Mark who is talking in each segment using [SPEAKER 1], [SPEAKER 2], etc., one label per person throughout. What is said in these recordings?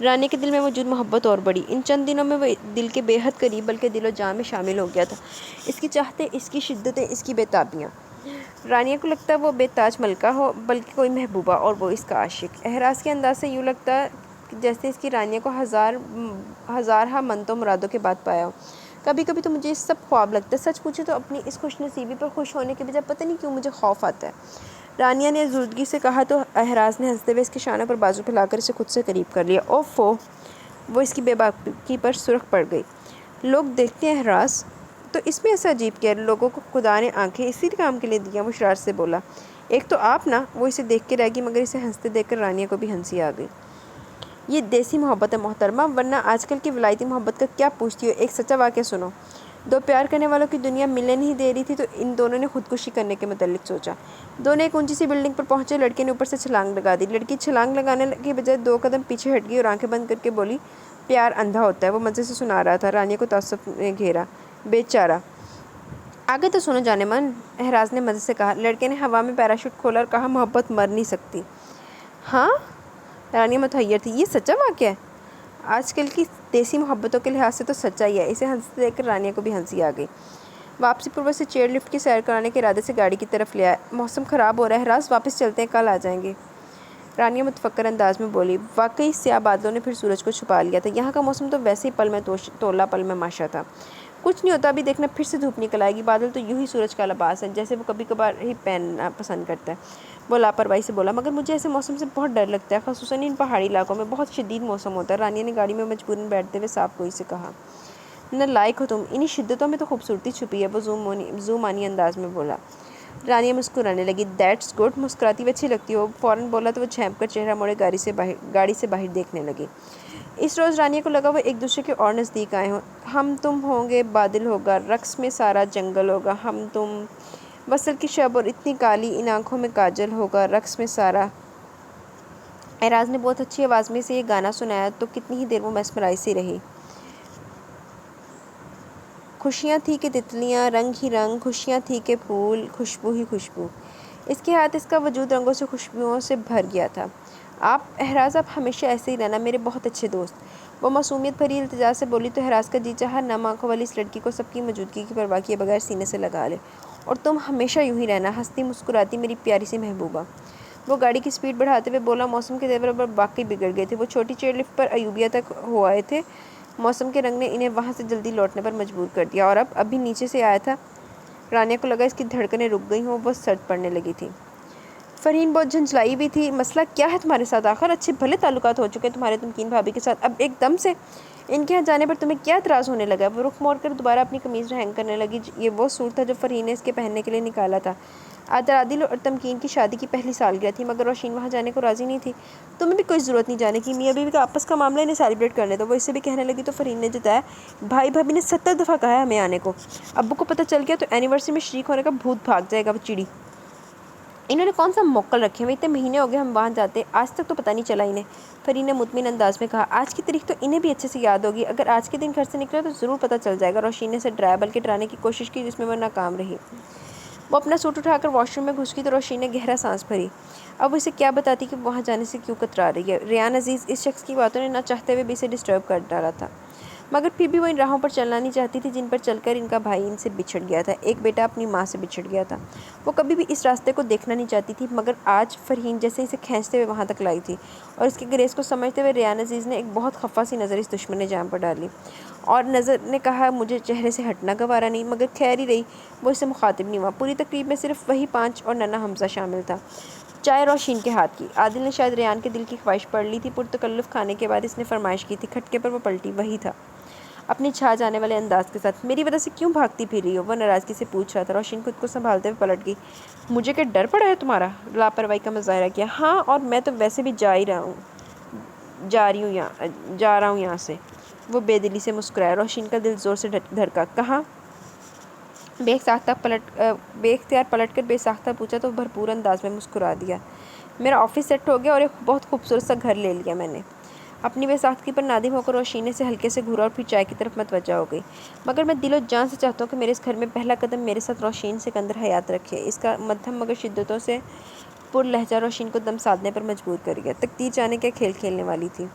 [SPEAKER 1] رانیہ کے دل میں موجود محبت اور بڑھی۔ ان چند دنوں میں وہ دل کے بے حد قریب بلکہ دل و جان میں شامل ہو گیا تھا۔ اس کی چاہتیں، اس کی شدتیں، اس کی بے تابیاں۔ رانیہ کو لگتا وہ بے تاج ملکہ ہو بلکہ کوئی محبوبہ اور وہ اس کا عاشق۔ احراز کے انداز سے یوں لگتا جیسے اس کی رانیہ کو ہزارہا منتوں مرادوں کے بعد پایا ہو۔ کبھی کبھی تو مجھے یہ سب خواب لگتا ہے۔ سچ پوچھے تو اپنی اس خوش نصیبی پر خوش ہونے کے بجائے پتہ نہیں کیوں مجھے خوف آتا ہے۔ رانیہ نے زردگی سے کہا تو احراز نے ہنستے ہوئے اس کے شانوں پر بازو پھیلا کر اسے خود سے قریب کر لیا۔ اوفو! وہ اس کی بے باکی پر سرخ پڑ گئی۔ لوگ دیکھتے ہیں احراز، تو اس میں ایسا عجیب کیا ہے؟ لوگوں کو خدا نے آنکھیں اسی کام کے لیے دی ہیں، وہ شرارت سے بولا۔ ایک تو آپ نا، وہ اسے دیکھ کے رہ گئی مگر اسے ہنستے دیکھ کر رانیہ کو بھی ہنسی آ گئی۔ یہ دیسی محبت ہے محترمہ، ورنہ آج کل کی ولایتی محبت کا کیا پوچھتی ہو؟ ایک سچا واقعہ سنو۔ دو پیار کرنے والوں کی دنیا ملنے نہیں دے رہی تھی تو ان دونوں نے خودکشی کرنے کے متعلق سوچا۔ دونوں ایک اونچی سی بلڈنگ پر پہنچے، لڑکے نے اوپر سے چھلانگ لگا دی۔ لڑکی چھلانگ لگانے کے بجائے 2 قدم پیچھے ہٹ گئی اور آنکھیں بند کر کے بولی، پیار اندھا ہوتا ہے۔ وہ مزے سے سنا رہا تھا۔ رانیہ کو تعصب نے گھیرا۔ بیچارہ! آگے تو سنو جانے من، احراز نے مزے سے کہا۔ لڑکے نے ہوا میں پیراشوٹ کھولا اور کہا، محبت مر نہیں سکتی۔ ہاں؟ رانیہ متحیر تھی۔ یہ سچا واقعہ ہے؟ آج کل کی دیسی محبتوں کے لحاظ سے تو سچا ہی ہے۔ اسے ہنستے دیکھ کر رانیہ کو بھی ہنسی آ گئی۔ واپسی پر وہ اسے چیئر لفٹ کی سیر کرانے کے ارادے سے گاڑی کی طرف لے آیا۔ موسم خراب ہو رہا ہے احراز، واپس چلتے ہیں، کل آ جائیں گے۔ رانیہ متفکر انداز میں بولی۔ واقعی سیاہ بادلوں نے پھر سورج کو چھپا لیا تھا۔ یہاں کا موسم تو ویسے ہی پل میں تولا پل میں ماشا تھا۔ کچھ نہیں ہوتا، ابھی دیکھنا پھر سے دھوپ نکل آئے گی۔ بادل تو یوں ہی سورج کا لباس ہے، جیسے وہ کبھی کبھار ہی پہننا پسند کرتا ہے۔ وہ لاپرواہی سے بولا۔ مگر مجھے ایسے موسم سے بہت ڈر لگتا ہے، خصوصاً ان پہاڑی علاقوں میں بہت شدید موسم ہوتا ہے۔ رانیہ نے گاڑی میں مجبوراً بیٹھتے ہوئے صاف گوئی سے کہا۔ نالائق ہو تم، انہی شدتوں میں تو خوبصورتی چھپی ہے، وہ زومانی انداز میں بولا۔ رانیہ مسکرانے لگی۔ دیٹس گڈ، مسکراتی ہوئی اچھی لگتی ہو۔ فوراً بولا تو وہ جھینپ کر چہرہ موڑے گاڑی سے باہر دیکھنے لگی۔ اس روز رانیہ کو لگا وہ ایک دوسرے کے اور نزدیک آئے ہوں۔ ہم تم ہوں گے، بادل ہوگا، رقص میں سارا جنگل ہوگا، ہم تم، وصل کی شب اور اتنی کالی ان آنکھوں میں کاجل ہوگا، رقص میں سارا۔ احراز نے بہت اچھی آواز میں اسے یہ گانا سنایا تو کتنی ہی دیر وہ مسمرائز سی رہی۔ خوشیاں تھی کہ تتلیاں، رنگ ہی رنگ، خوشیاں تھی کہ پھول، خوشبو ہی خوشبو۔ اس کے ہاتھ، اس کا وجود رنگوں سے، خوشبوؤں سے بھر گیا تھا۔ آپ احراز، آپ ہمیشہ ایسے ہی رہنا، میرے بہت اچھے دوست۔ وہ معصومیت بھری التجا سے بولی تو احراز کا جی چاہا نم آنکھوں والی اس لڑکی کو سب کی موجودگی کی پرواہ کیے بغیر سینے سے لگا لے۔ اور تم ہمیشہ یوں ہی رہنا، ہنستی مسکراتی میری پیاری سی محبوبہ۔ وہ گاڑی کی سپیڈ بڑھاتے ہوئے بولا۔ موسم کے تیور اب واقعی بگڑ گئے تھے۔ وہ چھوٹی چیئر لفٹ پر ایوبیہ تک ہو آئے تھے۔ موسم کے رنگ نے انہیں وہاں سے جلدی لوٹنے پر مجبور کر دیا، اور ابھی نیچے سے آیا تھا۔ رانیہ کو لگا اس کی دھڑکنیں رک گئی ہوں، وہ سرد پڑنے لگی تھی۔ فرحین بہت جھنجھلائی بھی تھی۔ مسئلہ کیا ہے تمہارے ساتھ آخر؟ اچھے بھلے تعلقات ہو چکے تمہارے تمکین بھابھی کے ساتھ، اب ایک دم سے ان کے یہاں جانے پر تمہیں کیا اعتراض ہونے لگا؟ وہ رخ موڑ کر دوبارہ اپنی قمیض ہینگ کرنے لگی۔ یہ وہ سوٹ تھا جو فرحین نے اس کے پہننے کے لیے نکالا تھا۔ آج عادل اور تمکین کی شادی کی پہلی سالگرہ تھی، مگر روشین وہاں جانے کو راضی نہیں تھی۔ تمہیں بھی کوئی ضرورت نہیں جانے کی، میاں بیوی کا آپس کا معاملہ، انہیں سیلیبریٹ کرنے دو۔ وہ اس سے بھی کہنے لگی تو فرحین نے جتایا، بھائی بھابھی نے 70 دفعہ کہا ہے ہمیں آنے کو، ابو کو پتہ چل گیا تو اینیورسری میں شریک ہونے کا بھوت بھاگ جائے گا، وہ چڑی۔ انہوں نے کون سا موکل رکھے ہوئے، اتنے مہینے ہو گئے ہم وہاں جاتے، آج تک تو پتہ نہیں چلا انہیں۔ فرحین نے مطمئن انداز میں کہا۔ آج کی تاریخ تو انہیں بھی اچھے سے یاد ہوگی، اگر آج کے دن گھر سے نکلا تو ضرور پتہ چل جائے گا۔ روشین نے اسے ڈرایا، بلکہ ڈرانے کی کوشش کی، جس میں وہ ناکام رہی۔ وہ اپنا سوٹ اٹھا کر واش روم میں گھس گئی تو روشین نے گہرا سانس بھری۔ اب وہ اسے کیا بتاتی کہ وہاں جانے سے کیوں کترا رہی ہے؟ ریان عزیز، اس شخص کی باتوں نے نہ چاہتے ہوئے بھی اسے ڈسٹرب کر ڈالا تھا، مگر پھر بھی وہ ان راہوں پر چلنا نہیں چاہتی تھی جن پر چل کر ان کا بھائی ان سے بچھڑ گیا تھا، ایک بیٹا اپنی ماں سے بچھڑ گیا تھا۔ وہ کبھی بھی اس راستے کو دیکھنا نہیں چاہتی تھی، مگر آج فرحین جیسے اسے کھینچتے ہوئے وہاں تک لائی تھی، اور اس کے گریز کو سمجھتے ہوئے ریان عزیز نے ایک بہت خفا سی نظر اس دشمن جان پر ڈالی، اور نظر نے کہا، مجھے چہرے سے ہٹنا گوارا نہیں، مگر خیر ہی رہی، وہ اس سے مخاطب نہیں ہوا۔ پوری تقریب میں صرف وہی 5 اور ننھا حمزہ شامل تھا۔ چائے روشین کے ہاتھ کی۔ عادل نے شاید ریان کے دل کی خواہش پڑھ لی تھی۔ پرتکلف کھانے کے بعد اس نے فرمائش کی تھی۔ کھٹکے پر وہ پلٹی، وہی تھا، اپنی چھا جانے والے انداز کے ساتھ۔ میری وجہ سے کیوں بھاگتی پھر رہی ہو؟ وہ ناراضگی سے پوچھ رہا تھا۔ روشین خود کو سنبھالتے ہوئے پلٹ گئی۔ مجھے کیا ڈر پڑا ہے تمہارا؟ لاپرواہی کا مظاہرہ کیا۔ ہاں، اور میں تو ویسے بھی جا رہا ہوں یہاں سے۔ وہ بے دلی سے مسکرایا۔ روشین کا دل زور سے دھڑکا۔ کہاں؟ بے اختیار پلٹ کر بے ساختہ پوچھا تو بھرپور انداز میں مسکرا دیا۔ میرا آفس سیٹ ہو گیا اور ایک بہت خوبصورت سا گھر لے لیا میں نے۔ اپنی بے ساختگی پر نادم ہو کر روشین نے اسے ہلکے سے گھورا اور پھر چائے کی طرف متوجہ ہو گئی۔ مگر میں دل و جان سے چاہتا ہوں کہ میرے اس گھر میں پہلا قدم میرے ساتھ روشین سکندر حیات رکھے۔ اس کا مدھم مگر شدتوں سے پر لہجہ روشین کو دم سادھنے پر مجبور کر گیا۔ تقدیر جانے کیا کھیل کھیلنے والی تھی۔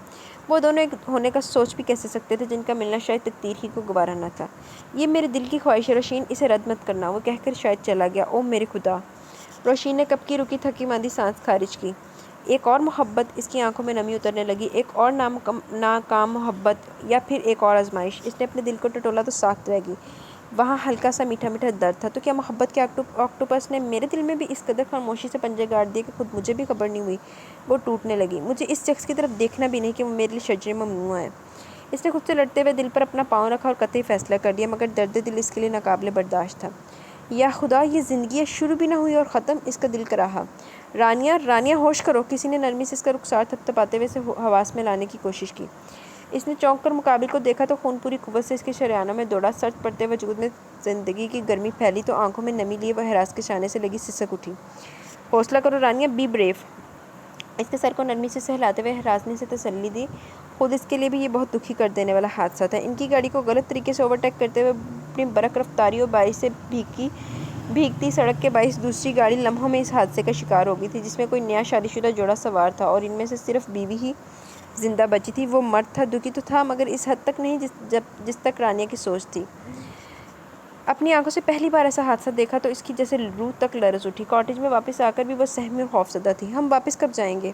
[SPEAKER 1] وہ دونوں ایک ہونے کا سوچ بھی کیسے سکتے تھے جن کا ملنا شاید تقدیر ہی کو گوارا نہ تھا۔ یہ میرے دل کی خواہش ہے روشین، اسے رد مت کرنا، وہ کہہ کر شاید چلا گیا۔ او میرے خدا! روشین نے کب کی رکی تھکی ماندی سانس خارج کی۔ ایک اور محبت! اس کی آنکھوں میں نمی اترنے لگی۔ ایک اور ناکام محبت، یا پھر ایک اور آزمائش؟ اس نے اپنے دل کو ٹٹولا تو ساکت رہ گئی۔ وہاں ہلکا سا میٹھا میٹھا درد تھا۔ تو کیا محبت کے آکٹوپس نے میرے دل میں بھی اس قدر خاموشی سے پنجے گاڑ دیے کہ خود مجھے بھی خبر نہیں ہوئی؟ وہ ٹوٹنے لگی۔ مجھے اس شخص کی طرف دیکھنا بھی نہیں کہ وہ میرے لیے شجرے ممنوع ہے۔ اس نے خود سے لڑتے ہوئے دل پر اپنا پاؤں رکھا اور قطعی فیصلہ کر لیا، مگر درد دل اس کے لیے ناقابل برداشت تھا۔ یا خدا! یہ زندگی شروع بھی نہ ہوئی اور ختم! اس کا دل کراہا۔ رانیہ! رانیہ! ہوش کرو! کسی نے نرمی سے اس کا رخسار تھپتھپاتے ہوئے اسے حواس میں لانے کی کوشش کی۔ اس نے چونک کر مقابل کو دیکھا تو خون پوری قوت سے اس کے شریانوں میں دوڑا۔ سرد پڑتے وجود میں زندگی کی گرمی پھیلی تو آنکھوں میں نمی لیے وہ ہراس کے شانے سے لگی سسک اٹھی۔ حوصلہ کرو رانیہ! Be brave! اس نے سر کو نرمی سے سہلاتے ہوئے ہراسانی سے تسلی دی۔ خود اس کے لیے بھی یہ بہت دکھی کر دینے والا حادثہ تھا۔ ان کی گاڑی کو غلط طریقے سے اوورٹیک کرتے ہوئے اپنی برق رفتاریوں باعث سے بھیگتی سڑک کے باعث دوسری گاڑی لمحوں میں اس حادثے کا شکار ہو گئی تھی جس میں کوئی نیا شادی شدہ جوڑا سوار تھا اور ان میں سے صرف بیوی ہی زندہ بچی تھی۔ وہ مرد تھا، دکھی تو تھا، مگر اس حد تک نہیں جس تک رانیہ کی سوچ تھی۔ اپنی آنکھوں سے پہلی بار ایسا حادثہ دیکھا تو اس کی جیسے روح تک لرز اٹھی۔ کاٹیج میں واپس آ کر بھی وہ سہمی اور خوفزدہ تھی۔ ہم واپس کب جائیں گے؟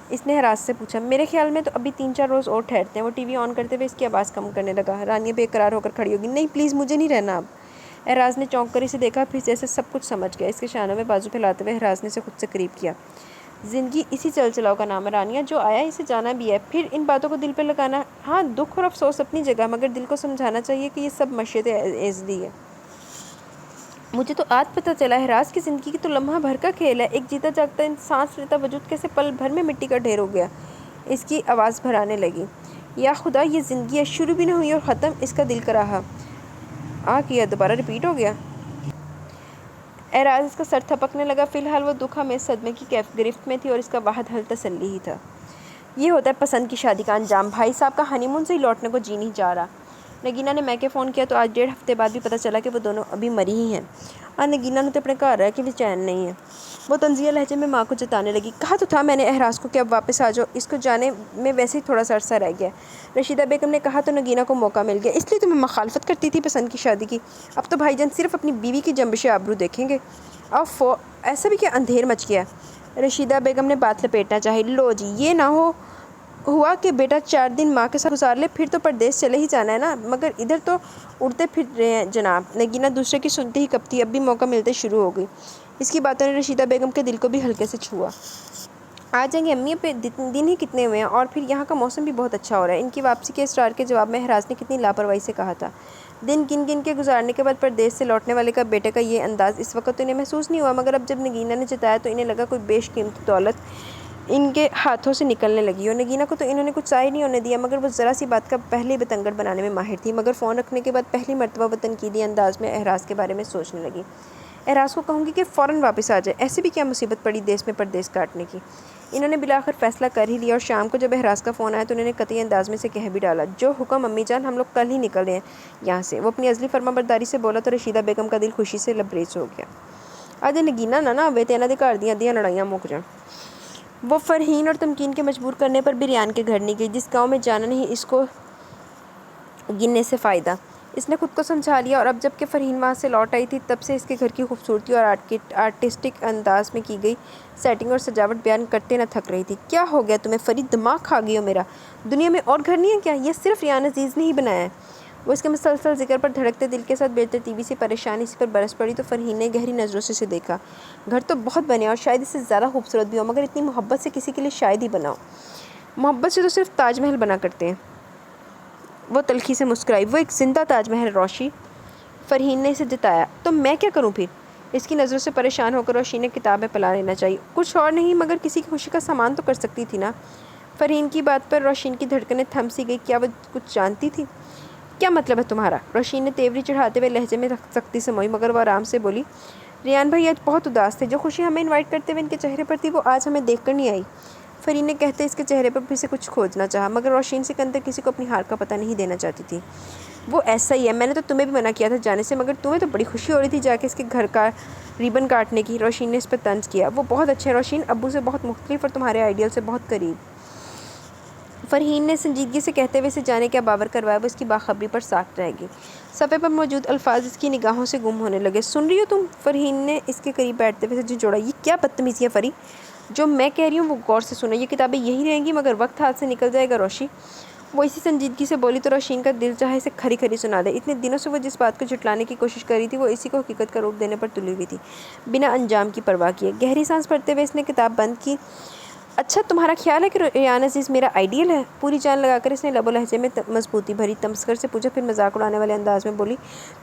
[SPEAKER 1] اس نے ہراس سے پوچھا۔ میرے خیال میں تو ابھی 3-4 روز اور ٹھہرتے ہیں۔ وہ ٹی وی آن کرتے ہوئے اس کی آواز کم کرنے لگا۔ رانیہ بے قرار ہو کر کھڑی ہوگی۔ نہیں پلیز، مجھے نہیں رہنا اب۔ اعراز نے چونک کر اسے دیکھا، پھر جیسے سب کچھ سمجھ گیا۔ اس کے شانوں میں بازو پھیلاتے ہوئے اعراز نے اسے خود سے قریب کیا۔ زندگی اسی چل چلاؤ کا نام ہے رانیہ، جو آیا اسے جانا بھی ہے۔ پھر ان باتوں کو دل پہ لگانا، ہاں دکھ اور افسوس اپنی جگہ، مگر دل کو سمجھانا چاہیے کہ یہ سب مشیت ایزدی ہے۔ مجھے تو آج پتہ چلا اعراز کی زندگی کی تو لمحہ بھر کا کھیل ہے۔ ایک جیتا جاگتا سانس لیتا وجود کیسے پل بھر میں مٹی کا ڈھیر ہو گیا۔ اس کی آواز بھرانے لگی۔ یا خدا! یہ زندگی ہے شروع بھی نہ ہوئی اور ختم! اس کا دل کراہا۔ کیا دوبارہ ریپیٹ ہو گیا؟ اعراز اس کا سر تھپکنے لگا۔ فی الحال وہ دکھ میں صدمے کی گرفت میں تھی اور اس کا واحد حل تسلی ہی تھا۔ یہ ہوتا ہے پسند کی شادی کا انجام۔ بھائی صاحب کا ہنی مون سے ہی لوٹنے کو جی نہیں جا رہا۔ نگینہ نے میکے فون کیا تو آج 1.5 ہفتے بعد بھی پتہ چلا کہ وہ دونوں ابھی مری ہی ہیں۔ نگینہ نے تو اپنے گھر رہ کے بھی چین نہیں ہے۔ وہ طنزیہ لہجے میں ماں کو جتانے لگی۔ کہا تو تھا میں نے اعراز کو کہ اب واپس آ جاؤ، اس کو جانے میں ویسے ہی تھوڑا سا عرصہ رہ گیا ہے۔ رشیدہ بیگم نے کہا تو نگینہ کو موقع مل گیا۔ اس لیے تمہیں مخالفت کرتی تھی پسند کی شادی کی؟ اب تو بھائی جان صرف اپنی بیوی کی جنبش آبرو دیکھیں گے۔ ایسا بھی کیا اندھیر مچ گیا؟ رشیدہ بیگم نے بات لپیٹنا چاہی۔ لو جی، یہ نہ ہوا کہ بیٹا 4 دن ماں کے ساتھ گزار لے، پھر تو پردیس چلے ہی جانا ہے نا، مگر ادھر تو اڑتے پھر رہے ہیں جناب۔ نگینہ دوسرے کی سنتے ہی کپتی اب بھی موقع ملتے شروع ہو گئی۔ اس کی باتوں نے رشیدہ بیگم کے دل کو بھی ہلکے سے چھوا۔ آ جائیں گے امی، پہ دن ہی کتنے ہوئے ہیں، اور پھر یہاں کا موسم بھی بہت اچھا ہو رہا ہے۔ ان کی واپسی کے اصرار کے جواب میں اعراز نے کتنی لاپرواہی سے کہا تھا۔ دن گن گن کے گزارنے کے بعد پردیس سے لوٹنے والے کا بیٹے کا یہ انداز اس وقت تو انہیں محسوس نہیں ہوا، مگر اب جب نگینہ نے جتایا تو انہیں لگا کوئی بیش قیمتی دولت ان کے ہاتھوں سے نکلنے لگی۔ اور نگینہ کو تو انہوں نے کچھ ظاہر نہیں ہونے دیا، مگر وہ ذرا سی بات کا پہلے بتنگڑ بنانے میں ماہر تھی۔ مگر فون رکھنے کے بعد پہلی مرتبہ وہ تنقیدی انداز میں اعراز کے بارے میں سوچنے لگی۔ اعراز کو کہوں گی کہ فوراً واپس آ جائے، ایسے بھی کیا مصیبت پڑی دیس میں پردیس کاٹنے کی۔ انہوں نے بالآخر فیصلہ کر ہی لیا، اور شام کو جب اعراز کا فون آیا تو انہوں نے قطعی انداز میں سے کہہ بھی ڈالا، جو حکم امی جان، ہم لوگ کل ہی نکل رہے ہیں یہاں سے۔ وہ اپنی ازلی فرمانبرداری سے بولا تو رشیدہ بیگم کا دل خوشی سے لبریز ہو گیا۔ آج نگینہ نہ ہوئے تو انہوں نے گھر دیاں لڑائیاں مک جان۔ وہ فرحین اور تمکین کے مجبور کرنے پر بھی ریان کے گھر نہیں گئی۔ جس گاؤں میں جانا نہیں اس کو گننے سے فائدہ۔ اس نے خود کو سمجھا لیا، اور اب جب کہ فرحین وہاں سے لوٹ آئی تھی تب سے اس کے گھر کی خوبصورتی اور آرٹسٹک انداز میں کی گئی سیٹنگ اور سجاوٹ بیان کرتے نہ تھک رہی تھی۔ کیا ہو گیا تمہیں فرید؟ دماغ کھا گئی ہو میرا؟ دنیا میں اور گھر نہیں ہے کیا؟ یہ صرف ریان عزیز نے ہی بنایا ہے۔ وہ اس کے مسلسل ذکر پر دھڑکتے دل کے ساتھ بے ترتیبی سے پریشانی اس پر برس پڑی تو فرحین نے گہری نظروں سے اسے دیکھا۔ گھر تو بہت بنے اور شاید اس سے زیادہ خوبصورت بھی ہو، مگر اتنی محبت سے کسی کے لیے شاید ہی بناؤ۔ محبت سے تو صرف تاج محل بنا کرتے ہیں۔ وہ تلخی سے مسکرائی۔ وہ ایک زندہ تاج محل روشی۔ فرحین نے اسے جتایا۔ تو میں کیا کروں پھر؟ اس کی نظروں سے پریشان ہو کر روشی نے کتابیں پلا لینا چاہیے۔ کچھ اور نہیں، مگر کسی کی خوشی کا سامان تو کر سکتی تھی نا۔ فرحین کی بات پر روشین کی دھڑکنیں تھم سی گئی۔ کیا وہ کچھ جانتی تھی؟ کیا مطلب ہے تمہارا؟ روشین نے تیوری چڑھاتے ہوئے لہجے میں سختی سموئی، مگر وہ آرام سے بولی۔ ریان بھائی آج بہت اداس تھے۔ جو خوشی ہمیں انوائٹ کرتے ہوئے ان کے چہرے پر تھی وہ آج ہمیں دیکھ کر نہیں آئی۔ فرین نے کہتے اس کے چہرے پر پھر سے کچھ کھوجنا چاہا، مگر روشین سکندر کسی کو اپنی ہار کا پتہ نہیں دینا چاہتی تھی۔ وہ ایسا ہی ہے، میں نے تو تمہیں بھی منع کیا تھا جانے سے، مگر تمہیں تو بڑی خوشی ہو رہی تھی جا کے اس کے گھر کا ریبن کاٹنے کی۔ روشین نے اس پر طنز کیا۔ وہ بہت اچھے ہیں روشین، ابو سے بہت مختلف اور تمہارے آئیڈیل سے بہت قریب۔ فرحین نے سنجیدگی سے کہتے ہوئے اسے جانے کیا باور کروایا، وہ اس کی باخبری پر ساکت رہے گی۔ صفحے پر موجود الفاظ اس کی نگاہوں سے گم ہونے لگے۔ سن رہی ہو تم؟ فرحین نے اس کے قریب بیٹھتے ہوئے اسے جھنجھوڑا۔ یہ کیا بدتمیزی ہے فری؟ جو میں کہہ رہی ہوں وہ غور سے سنو۔ یہ کتابیں یہی رہیں گی مگر وقت ہاتھ سے نکل جائے گا روشی۔ وہ اسی سنجیدگی سے بولی تو روشین کا دل چاہے اسے کھری کھری سنا دے۔ اتنے دنوں سے وہ جس بات کو جھٹلانے کی کوشش کر رہی تھی وہ اسی کو حقیقت کا روپ دینے پر تلی ہوئی تھی، بنا انجام کی پرواہ کیے۔ گہری سانس بھرتے ہوئے اس نے کتاب بند کی۔ اچھا تمہارا خیال ہے کہ ریان عزیز میرا آئیڈیل ہے؟ پوری جان لگا کر اس نے لب و لہجے میں مضبوطی بھری تمسخر سے پوچھا، پھر مذاق اڑانے والے انداز میں بولی،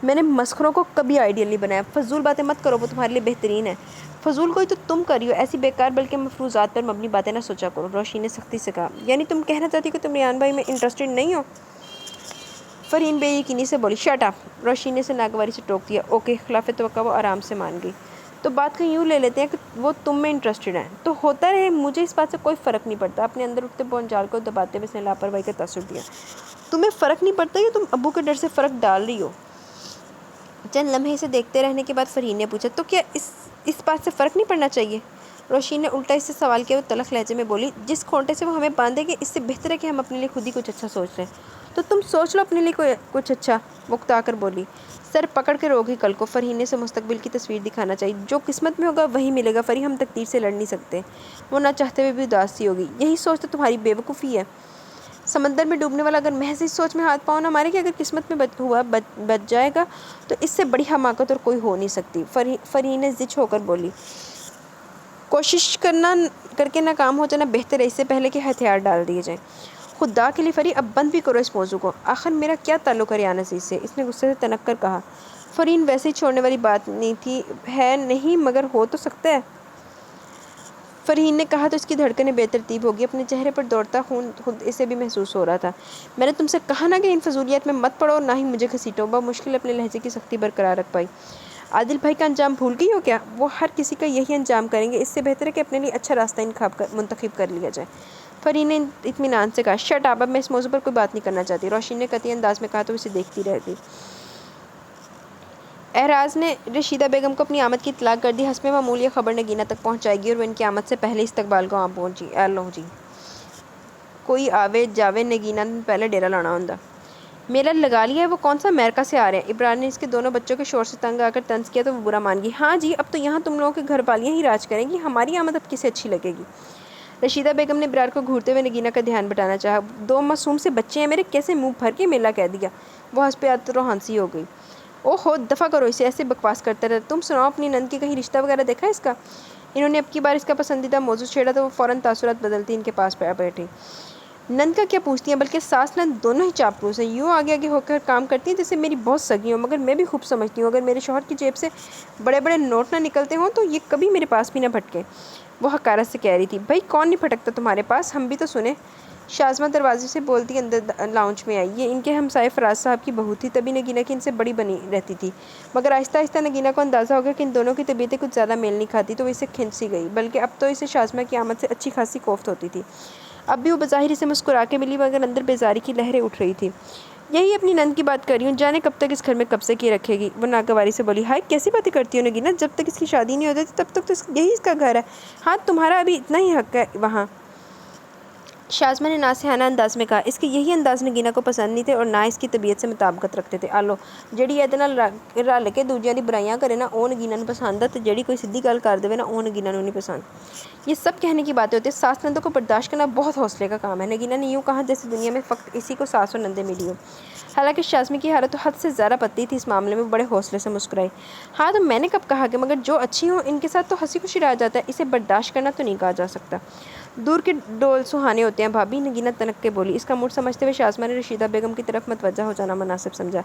[SPEAKER 1] میں نے مسخروں کو کبھی آئیڈیل نہیں بنایا۔ فضول باتیں مت کرو، وہ تمہارے لیے بہترین ہے۔ فضول کوئی تو تم کر رہی ہو، ایسی بیکار بلکہ مفروضات پر مبنی باتیں نہ سوچا کرو۔ روشین نے سختی سے کہا۔ یعنی تم کہنا چاہتی ہو کہ تم ریان بھائی میں انٹرسٹڈ نہیں ہو؟ فرحین بے یقینی سے بولی۔ Shut up! روشین نے اسے ناگواری سے ٹوک دیا۔ اوکے، خلاف توقع وہ آرام سے مان گئی۔ تو بات کو یوں لے لیتے ہیں کہ وہ تم میں انٹرسٹڈ ہیں تو ہوتا رہے، مجھے اس بات سے کوئی فرق نہیں پڑتا۔ اپنے اندر اٹھتے بونجال کو دباتے ہوئے اس نے لاپرواہی کا تاثر دیا۔ تمہیں فرق نہیں پڑتا یا تم ابو کے ڈر سے فرق ڈال رہی ہو؟ چند لمحے اسے دیکھتے رہنے کے بعد فرحین نے پوچھا، تو کیا اس بات سے فرق نہیں پڑنا چاہیے؟ روشین نے الٹا اس سے سوال کیا۔ وہ تلخ لہجے میں بولی، جس کھونٹے سے وہ ہمیں باندھے گے اس سے بہتر ہے کہ ہم اپنے لیے خود ہی کچھ اچھا سوچ لیں۔ تو تم سوچ لو اپنے لیے کچھ اچھا، وہ اکتا کر بولی۔ سر پکڑ کے روک ہی کل کو۔ فرحین نے اسے مستقبل کی تصویر دکھانا چاہیے۔ جو قسمت میں ہوگا وہی ملے گا فری، ہم تقدیر سے لڑ نہیں سکتے۔ وہ نہ چاہتے ہوئے بھی اداس سی ہوگی۔ یہی سوچ تو تمہاری بے وقوفی ہے۔ سمندر میں ڈوبنے والا اگر محض اس سوچ میں ہاتھ پاؤں نہ مارے کہ اگر قسمت میں بچ جائے گا تو اس سے بڑی حماقت اور کوئی ہو نہیں سکتی۔ فرحین نے زچ ہو کر بولی، کوشش کر کے ناکام ہو جانا بہتر ہے اس سے پہلے کہ ہتھیار ڈال دیے جائیں۔ خدا کے لیے فری اب بند بھی کرو اس موضوع کو۔ آخر میرا کیا تعلق ہے ریان عزیز سے؟ اس نے غصے سے تنک کر کہا۔ فرحین ویسے ہی چھوڑنے والی بات نہیں تھی، ہے نہیں مگر ہو تو سکتا ہے۔ فرحین نے کہا تو اس کی دھڑکنیں بے ترتیب ہوگی۔ اپنے چہرے پر دوڑتا خون خود اسے بھی محسوس ہو رہا تھا۔ میں نے تم سے کہا نا کہ ان فضولیات میں مت پڑو، نہ ہی مجھے گھسیٹو۔ بمشکل اپنے لہجے کی سختی برقرار رکھ پائی۔ عادل بھائی کا انجام بھول گئی ہو کیا؟ وہ ہر کسی کا یہی انجام کریں گے، اس سے بہتر ہے کہ اپنے لیے اچھا راستہ منتخب کر لیا جائے۔ فرحین نے اطمینان سے کہا، شٹ اپ! اب میں اس موضوع پر کوئی بات نہیں کرنا چاہتی۔ روشین نے قطعی انداز میں کہا تو اسے دیکھتی رہ گئی۔ احراز نے رشیدہ بیگم کو اپنی آمد کی اطلاع کر دی۔ حسب معمول یہ خبر نگینہ تک پہنچ جائے گی اور وہ ان کی آمد سے پہلے استقبال کو آ پہنچی۔ لو جی، کوئی آوے جاوے، نگینہ نے پہلے ڈیرا لانا ہوندا۔ میلہ لگا لیا ہے؟ وہ کون سا امریکہ سے آ رہے ہیں؟ ابرار نے اس کے دونوں بچوں کے شور سے تنگ آ کر طنز کیا تو وہ برا مان گئی۔ ہاں جی، اب تو یہاں تم لوگوں کے گھر والیاں ہی راج کریں گی، ہماری آمد اب کسے اچھی لگے گی؟ رشیدہ بیگم نے ابرار کو گھورتے ہوئے نگینہ کا دھیان بٹانا چاہا۔ دو معصوم سے بچے ہیں میرے، کیسے منہ بھر کے میلہ کہہ دیا؟ وہ ہنس پہ آتے تو ہنسی ہو گئی۔ اوہو دفع کرو اسے، ایسے بکواس کرتا رہتا۔ تم سناؤ اپنی نند کی کہیں رشتہ وغیرہ دیکھا اس کا؟ انہوں نے اب کی بار اس کا پسندیدہ موضوع چھیڑا تو وہ فوراً تاثرات بدلتی ان کے پاس بیٹھی۔ نند کا کیا پوچھتی ہیں، بلکہ ساس نند دونوں ہی چاپلوس ہیں، یوں آگے آگے ہو کر کام کرتی ہیں جیسے میری بہت سگی ہوں، مگر میں بھی خوب سمجھتی ہوں اگر میرے شوہر کی جیب سے بڑے بڑے نوٹ نہ نکلتے ہوں تو یہ کبھی میرے پاس بھی نہ پھٹکیں۔ وہ حقارت سے کہہ رہی تھی۔ بھائی کون نہیں پھٹکتا تمہارے پاس، ہم بھی تو سنیں۔ شازمہ دروازے سے بولتی اندر لاؤنج میں آئی۔ یہ ان کے ہمسائے فراز صاحب کی بہو تھی، تبھی نگینہ کی ان سے بڑی بنی رہتی تھی، مگر آہستہ آہستہ نگینہ کو اندازہ ہو گیا کہ ان دونوں کی طبیعتیں کچھ زیادہ میل نہیں کھاتی تو وہ اسے کھنچ سی گئی، بلکہ اب تو اسے شازمہ کی آمد سے اچھی خاصی کوفت ہوتی تھی۔ اب بھی وہ بظاہر اسے مسکرا کے ملی مگر اندر بیزاری کی لہریں اٹھ رہی تھی۔ یہی اپنی نند کی بات کر رہی ہوں، جانے کب تک اس گھر میں قبضے کیے رکھے گی؟ وہ ناگواری سے بولی۔ ہائے کیسی باتیں کرتی ہو نگینہ، جب تک اس کی شادی نہیں ہوتی تب تک تو یہی اس کا گھر ہے، ہاں تمہارا ابھی اتنا ہی حق ہے وہاں۔ شازمہ نے ناصحانہ انداز میں کہا۔ اس کے یہی انداز نگینہ کو پسند نہیں تھے اور نہ اس کی طبیعت سے مطابقت رکھتے تھے۔ آلو جڑی ایدے نال رل کے دوجیاں دی برائیاں کرے نا او نگینہ نوں پسند ہے تے جڑی کوئی سدھی گل کر دے نا او نگینہ نوں نہیں پسند۔ یہ سب کہنے کی باتیں ہوتی ہیں، ساس نندوں کو برداشت کرنا بہت حوصلے کا کام ہے۔ نگینہ نے یوں کہا جیسے دنیا میں فقط اسی کو ساس اور نندیں ملی ہوں۔ حالانکہ شازمہ کی حالت تو حد سے زیادہ پتلی تھی، اس معاملے میں بڑے حوصلے سے مسکرائی۔ ہاں تو میں نے کب کہا کہ مگر جو اچھی ہوں ان کے ساتھ تو ہنسی خوشی رہا جاتا ہے، اسے برداشت کرنا تو نہیں کہا جا سکتا۔ دور کے ڈول سہانے ہوتے ہیں بھابی، نگینہ تنک کے بولی۔ اس کا موڈ سمجھتے ہوئے شازمہ نے رشیدہ بیگم کی طرف متوجہ ہو جانا مناسب سمجھا۔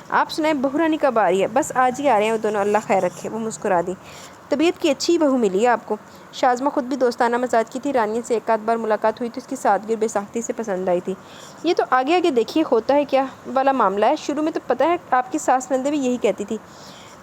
[SPEAKER 1] آپ سنائیں بہو رانی کب آ رہی ہے؟ بس آج ہی آ رہے ہیں وہ دونوں، اللہ خیر رکھے۔ وہ مسکرا دی۔ طبیعت کی اچھی بہو ملی ہے آپ کو۔ شازمہ خود بھی دوستانہ مزاج کی تھی، رانیہ سے ایک آدھ بار ملاقات ہوئی تو اس کی سادگی اور بے ساختگی سے پسند آئی تھی۔ یہ تو آگے آگے دیکھیے ہوتا ہے کیا والا معاملہ ہے، شروع میں تو پتہ ہے آپ کی ساس نندیں بھی یہی کہتی تھی،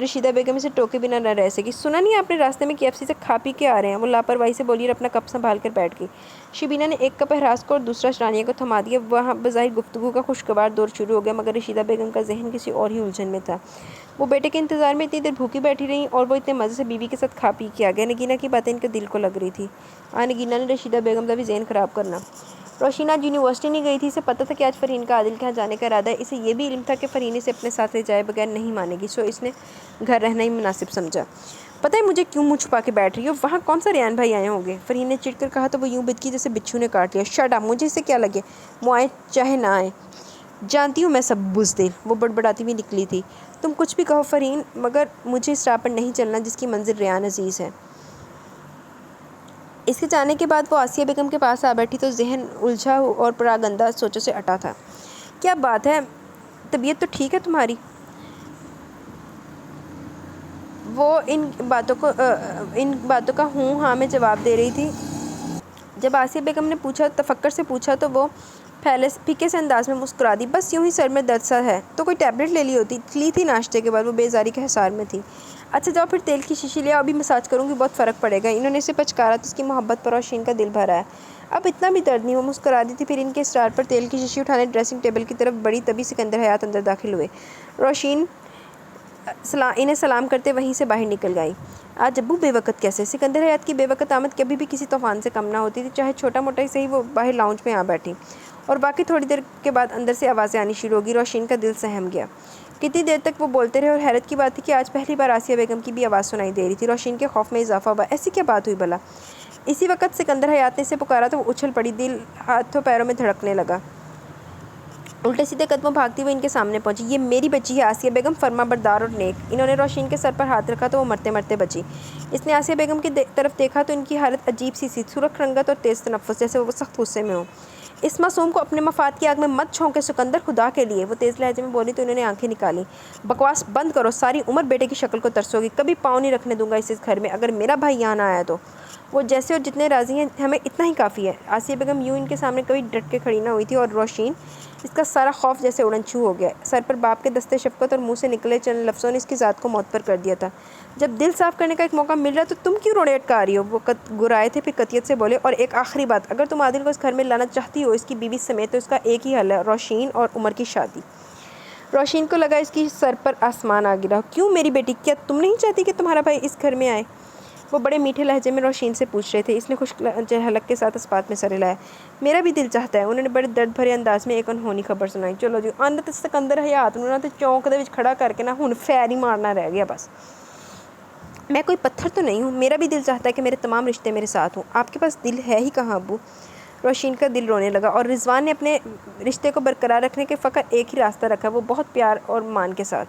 [SPEAKER 1] رشیدہ بیگم اسے ٹوکے بنا نہ رہ سکی۔ سنا نہیں آپ نے راستے میں KFC سے کھا پی کے آ رہے ہیں؟ وہ لاپرواہی سے بولی اور اپنا کپ سنبھال کر بیٹھ گئی۔ شبینہ نے ایک کپ احراز کو اور دوسرا رانیہ کو تھما دیا۔ وہاں بظاہر گفتگو کا خوشگوار دور شروع ہو گیا، مگر رشیدہ بیگم کا ذہن کسی اور ہی الجھن میں تھا۔ وہ بیٹے کے انتظار میں اتنی دیر بھوکی بیٹھی رہیں اور وہ اتنے مزے سے بیوی کے ساتھ کھا پی کے آ گیا۔ نگینہ کی باتیں ان کے دل کو لگ رہی تھی۔ نگینہ نے رشیدہ بیگم کا بھی ذہن خراب کرنا۔ روشین آج یونیورسٹی نہیں گئی تھی۔ اسے پتہ تھا کہ آج فرین کا عادل کے یہاں جانے کا ارادہ ہے۔ اسے یہ بھی علم تھا کہ فرین اسے اپنے ساتھ لے جائے بغیر نہیں مانے گی، سو اس نے گھر رہنا ہی مناسب سمجھا۔ پتہ ہے مجھے کیوں منہ چھپا کے بیٹھ رہی ہو؟ وہاں کون سا ریان بھائی آئے ہوں گے؟ فرین نے چڑھ کر کہا تو وہ یوں بدکی جیسے بچھو نے کاٹ لیا۔ شٹ اپ، مجھے اس سے کیا لگے، وہ آئے چاہے نہ آئے۔ جانتی ہوں میں سب بزدل، وہ بڑبڑاتی ہوئی نکلی تھی۔ تم کچھ بھی کہو فرین، مگر مجھے اس راہ پر نہیں چلنا جس کی منزل ریان عزیز ہے۔ اس کے جانے کے بعد وہ آسیہ بیگم کے پاس آ بیٹھی تو ذہن الجھا اور پراگ انداز سوچوں سے اٹا تھا۔ کیا بات ہے، طبیعت تو ٹھیک ہے تمہاری؟ وہ ان باتوں کا ہوں ہاں میں جواب دے رہی تھی۔ جب آسیہ بیگم نے تفکر سے پوچھا تو وہ پھیکے سے انداز میں مسکرا دی۔ بس یوں ہی سر میں درد سا ہے۔ تو کوئی ٹیبلٹ لے لی تھی ناشتے کے بعد؟ وہ بیزاری کے حصار میں تھی۔ اچھا جاؤ پھر تیل کی شیشی لے آؤ، ابھی مساج کروں گی، بہت فرق پڑے گا۔ انہوں نے اسے پچکارا تو اس کی محبت پر روشین کا دل بھر آیا۔ اب اتنا بھی درد نہیں، وہ مسکرا دی تھی۔ پھر ان کے اصرار پر تیل کی شیشی اٹھانے ڈریسنگ ٹیبل کی طرف بڑھی، تبھی سکندر حیات اندر داخل ہوئے۔ روشین انہیں سلام کرتے وہیں سے باہر نکل گئی۔ آج ابو بے وقت کیسے؟ سکندر حیات کی بے وقت آمد کبھی بھی کسی طوفان سے کم نہ ہوتی تھی، چاہے چھوٹا موٹا ہی صحیح۔ وہ باہر لاؤنج میں آ بیٹھی اور باقی تھوڑی دیر کے بعد اندر سے آوازیں آنی شروع ہوگی۔ روشین کا دل سہم گیا۔ کتنی دیر تک وہ بولتے رہے اور حیرت کی بات تھی کہ آج پہلی بار آسیہ بیگم کی بھی آواز سنائی دے رہی تھی۔ روشین کے خوف میں اضافہ ہوا۔ ایسی کیا بات ہوئی بھلا؟ اسی وقت سکندر حیات نے اسے پکارا تو وہ اچھل پڑی، دل ہاتھوں پیروں میں دھڑکنے لگا۔ الٹے سیدھے قدموں بھاگتی ہوئی ان کے سامنے پہنچی۔ یہ میری بچی ہے آسیہ بیگم، فرما بردار اور نیک۔ انہوں نے روشین کے سر پر ہاتھ رکھا تو وہ مرتے مرتے بچی۔ اس نے آسیہ بیگم کی طرف دیکھا تو ان کی حالت عجیب سی تھی، سرخ رنگت اور تیز تنفس، جیسے وہ سخت غصے میں ہوں۔ اس معصوم کو اپنے مفاد کی آگ میں مت چھونکے سکندر، خدا کے لیے، وہ تیز لہجے میں بولی تو انہوں نے آنکھیں نکالیں۔ بکواس بند کرو، ساری عمر بیٹے کی شکل کو ترسو گی، کبھی پاؤں نہیں رکھنے دوں گا اس گھر میں اگر میرا بھائی یہاں نہ آیا تو۔ وہ جیسے اور جتنے راضی ہیں، ہمیں اتنا ہی کافی ہے۔ آسیہ بیگم یوں ان کے سامنے کبھی ڈٹ کے کھڑی نہ ہوئی تھی اور روشین اس کا سارا خوف جیسے اڑن چھو ہو گیا۔ سر پر باپ کے دستے شفقت اور منہ سے نکلے چند لفظوں نے اس کی ذات کو معطر کر دیا تھا۔ جب دل صاف کرنے کا ایک موقع مل رہا تو تم کیوں روڑے اٹکا رہی ہو؟ وہ گرائے تھے، پھر قطعیت سے بولے، اور ایک آخری بات، اگر تم عادل کو اس گھر میں لانا چاہتی ہو اس کی بیوی سمیت، تو اس کا ایک ہی حل ہے، روشین اور عمر کی شادی۔ روشین کو لگا اس کی سر پر آسمان آ گرا۔ کیوں میری بیٹی، کیا تم نہیں چاہتی کہ تمہارا بھائی اس گھر میں آئے؟ وہ بڑے میٹھے لہجے میں روشین سے پوچھ رہے تھے۔ اس نے خشک حلق کے ساتھ اس بات میں سر ہلایا۔ میرا بھی دل چاہتا ہے، انہوں نے بڑے درد بھرے انداز میں ایک انہونی خبر سنائی۔ چلو جی، تے سکندر حیات نوں تے چونک دے وچ کھڑا کر کے ہن فیر ہی مارنا رہ گیا بس۔ میں کوئی پتھر تو نہیں ہوں، میرا بھی دل چاہتا ہے کہ میرے تمام رشتے میرے ساتھ ہوں۔ آپ کے پاس دل ہے ہی کہاں ابو؟ روشین کا دل رونے لگا، اور رضوان نے اپنے رشتے کو برقرار رکھنے کے فقط ایک ہی راستہ رکھا، وہ بہت پیار اور مان کے ساتھ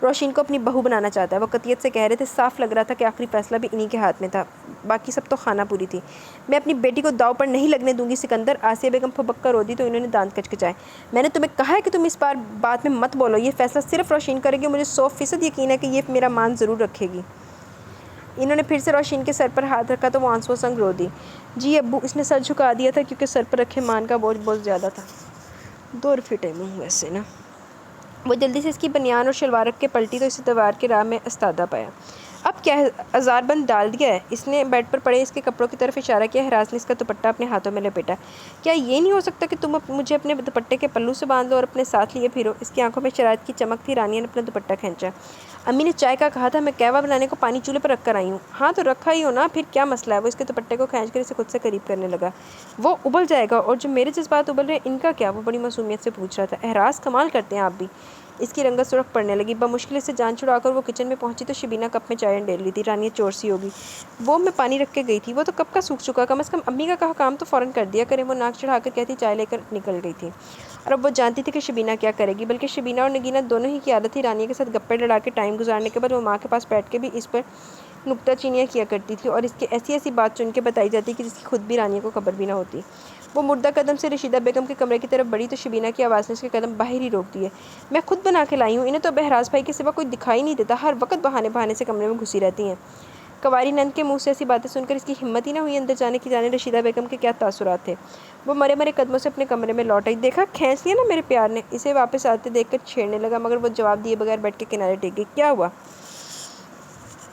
[SPEAKER 1] روشین کو اپنی بہو بنانا چاہتا ہے۔ وہ قطعیت سے کہہ رہے تھے، صاف لگ رہا تھا کہ آخری فیصلہ بھی انہی کے ہاتھ میں تھا، باقی سب تو خانہ پوری تھی۔ میں اپنی بیٹی کو داؤ پر نہیں لگنے دوں گی سکندر۔ آسیہ بیگم پھبک کر رو دی تو انہوں نے دانت کچکچائے۔ میں نے تمہیں کہا ہے کہ تم اس بات میں مت بولو، یہ فیصلہ صرف روشین کرے گی، مجھے 100% یقین ہے کہ یہ میرا مان ضرور رکھے گی۔ انہوں نے پھر سے روشین کے سر پر ہاتھ رکھا تو وہ آنسوؤں سنگ رو دی۔ جی ابو، اس نے سر جھکا دیا تھا کیونکہ سر پر رکھے مان کا بوجھ بہت زیادہ تھا۔ دور پھٹے منہ ویسے نا۔ وہ جلدی سے اس کی بنیان اور شلوار رکھ کے پلٹی تو اسے دیوار کے راہ میں استادہ پایا۔ اب کیا ہزار بند ڈال دیا ہے؟ اس نے بیڈ پر پڑے اس کے کپڑوں کی طرف اشارہ کیا۔ احراز نے اس کا دوپٹہ اپنے ہاتھوں میں لپیٹا۔ کیا یہ نہیں ہو سکتا کہ تم مجھے اپنے دوپٹے کے پلو سے باندھ لو اور اپنے ساتھ لیے پھرو؟ اس کی آنکھوں میں شرارت کی چمک تھی۔ رانیہ نے اپنا دوپٹہ کھینچا۔ امی نے چائے کا کہا تھا، میں قہوہ بنانے کو پانی چولہے پر رکھ کر آئی ہوں۔ ہاں تو رکھا ہی ہو نا، پھر کیا مسئلہ ہے؟ وہ اس کے دوپٹے کو کھینچ کر اسے خود سے قریب کرنے لگا۔ وہ ابل جائے گا، اور جو میرے جذبات ابل رہے ہیں ان کا کیا؟ وہ بڑی معصومیت سے پوچھ رہا تھا۔ احراز کمال کرتے ہیں آپ بھی۔ اس کی رنگت سرخ پڑنے لگی۔ بمشکل سے جان چھڑا کر وہ کچن میں پہنچی تو شبینہ کپ میں چائے ڈال رہی تھی۔ رانیہ چور سی ہوگی، وہ میں پانی رکھ کے گئی تھی، وہ تو کب کا سوکھ چکا، کم از کم امی کا کہا کام تو فوراً کر دیا کریں۔ وہ ناک چڑھا کر کہتی چائے لے کر نکل گئی تھی، اور اب وہ جانتی تھی کہ شبینہ کیا کرے گی، بلکہ شبینہ اور نگینہ دونوں ہی کی عادت تھی رانیہ کے ساتھ گپے لڑا کے ٹائم گزارنے کے بعد وہ ماں کے پاس بیٹھ کے بھی اس پر نکتہ چینیاں کیا کرتی تھی، اور اس کی ایسی بات چن کے بتائی جاتی کہ جس کی خود بھی رانیہ کو خبر بھی نہ ہوتی۔ وہ مردہ قدم سے رشیدہ بیگم کے کمرے کی طرف بڑھی تو شبینہ کی آواز نے اس کے قدم باہر ہی روک دیے۔ میں خود بنا کے لائی ہوں، انہیں تو بہراز بھائی کے سوا کوئی دکھائی نہیں دیتا، ہر وقت بہانے سے کمرے میں گھسی رہتی ہیں۔ کنواری نند کے منہ سے ایسی باتیں سن کر اس کی ہمت ہی نہ ہوئی اندر جانے کی۔ جانے رشیدہ بیگم کے کیا تاثرات تھے۔ وہ مرے قدموں سے اپنے کمرے میں لوٹ آئی۔ دیکھا، کھینچ لیا نا میرے پیار نے؟ اسے واپس آتے دیکھ کر چھیڑنے لگا، مگر وہ جواب دیے بغیر بیٹھ کے کنارے ٹیک گئی۔ کیا ہوا؟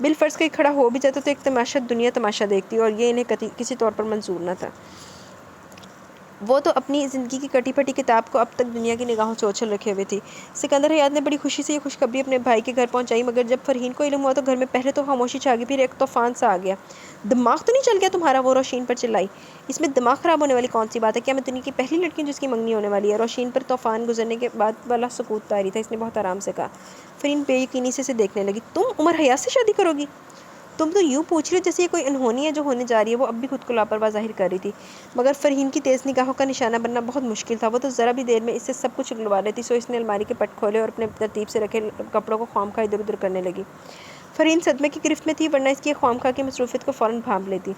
[SPEAKER 1] بالفرض کوئی کھڑا ہو بھی جاتا تو ایک تماشا دنیا تماشا دیکھتی، اور یہ انہیں کسی طور پر منظور نہ تھا۔ وہ تو اپنی زندگی کی کٹی پھٹی کتاب کو اب تک دنیا کی نگاہوں سے اوچھل رکھے ہوئے تھی۔ سکندر حیات نے بڑی خوشی سے یہ خوشخبری اپنے بھائی کے گھر پہنچائی، مگر جب فرحین کو علم ہوا تو گھر میں پہلے تو خاموشی چھا گئی، پھر ایک طوفان سا آ گیا۔ دماغ تو نہیں چل گیا تمہارا؟ وہ روشین پر چلائی۔ اس میں دماغ خراب ہونے والی کون سی بات ہے؟ کیا میں دنیا کی پہلی لڑکی ہوں جس کی منگنی ہونے والی ہے؟ روشین پر طوفان گزرنے کے بعد والا سکوت طاری تھا۔ اس نے بہت آرام سے کہا۔ فرحین بے یقینی سے اسے دیکھنے لگی۔ تم عمر حیات سے شادی کرو گی؟ تم تو یوں پوچھ رہی ہو جیسے یہ کوئی انہونی ہے جو ہونے جا رہی ہے۔ وہ اب بھی خود کو لاپرواہ ظاہر کر رہی تھی، مگر فرحین کی تیز نگاہوں کا نشانہ بننا بہت مشکل تھا۔ وہ تو ذرا بھی دیر میں اس سے سب کچھ اگلوا لیتی، سو اس نے الماری کے پٹ کھولے اور اپنے ترتیب سے رکھے کپڑوں کو خواہ مخواہ ادھر ادھر کرنے لگی۔ فرحین صدمے کی گرفت میں تھی، ورنہ اس کی خواہ مخواہ کی مصروفیت کو فوراً بھانپ لیتی۔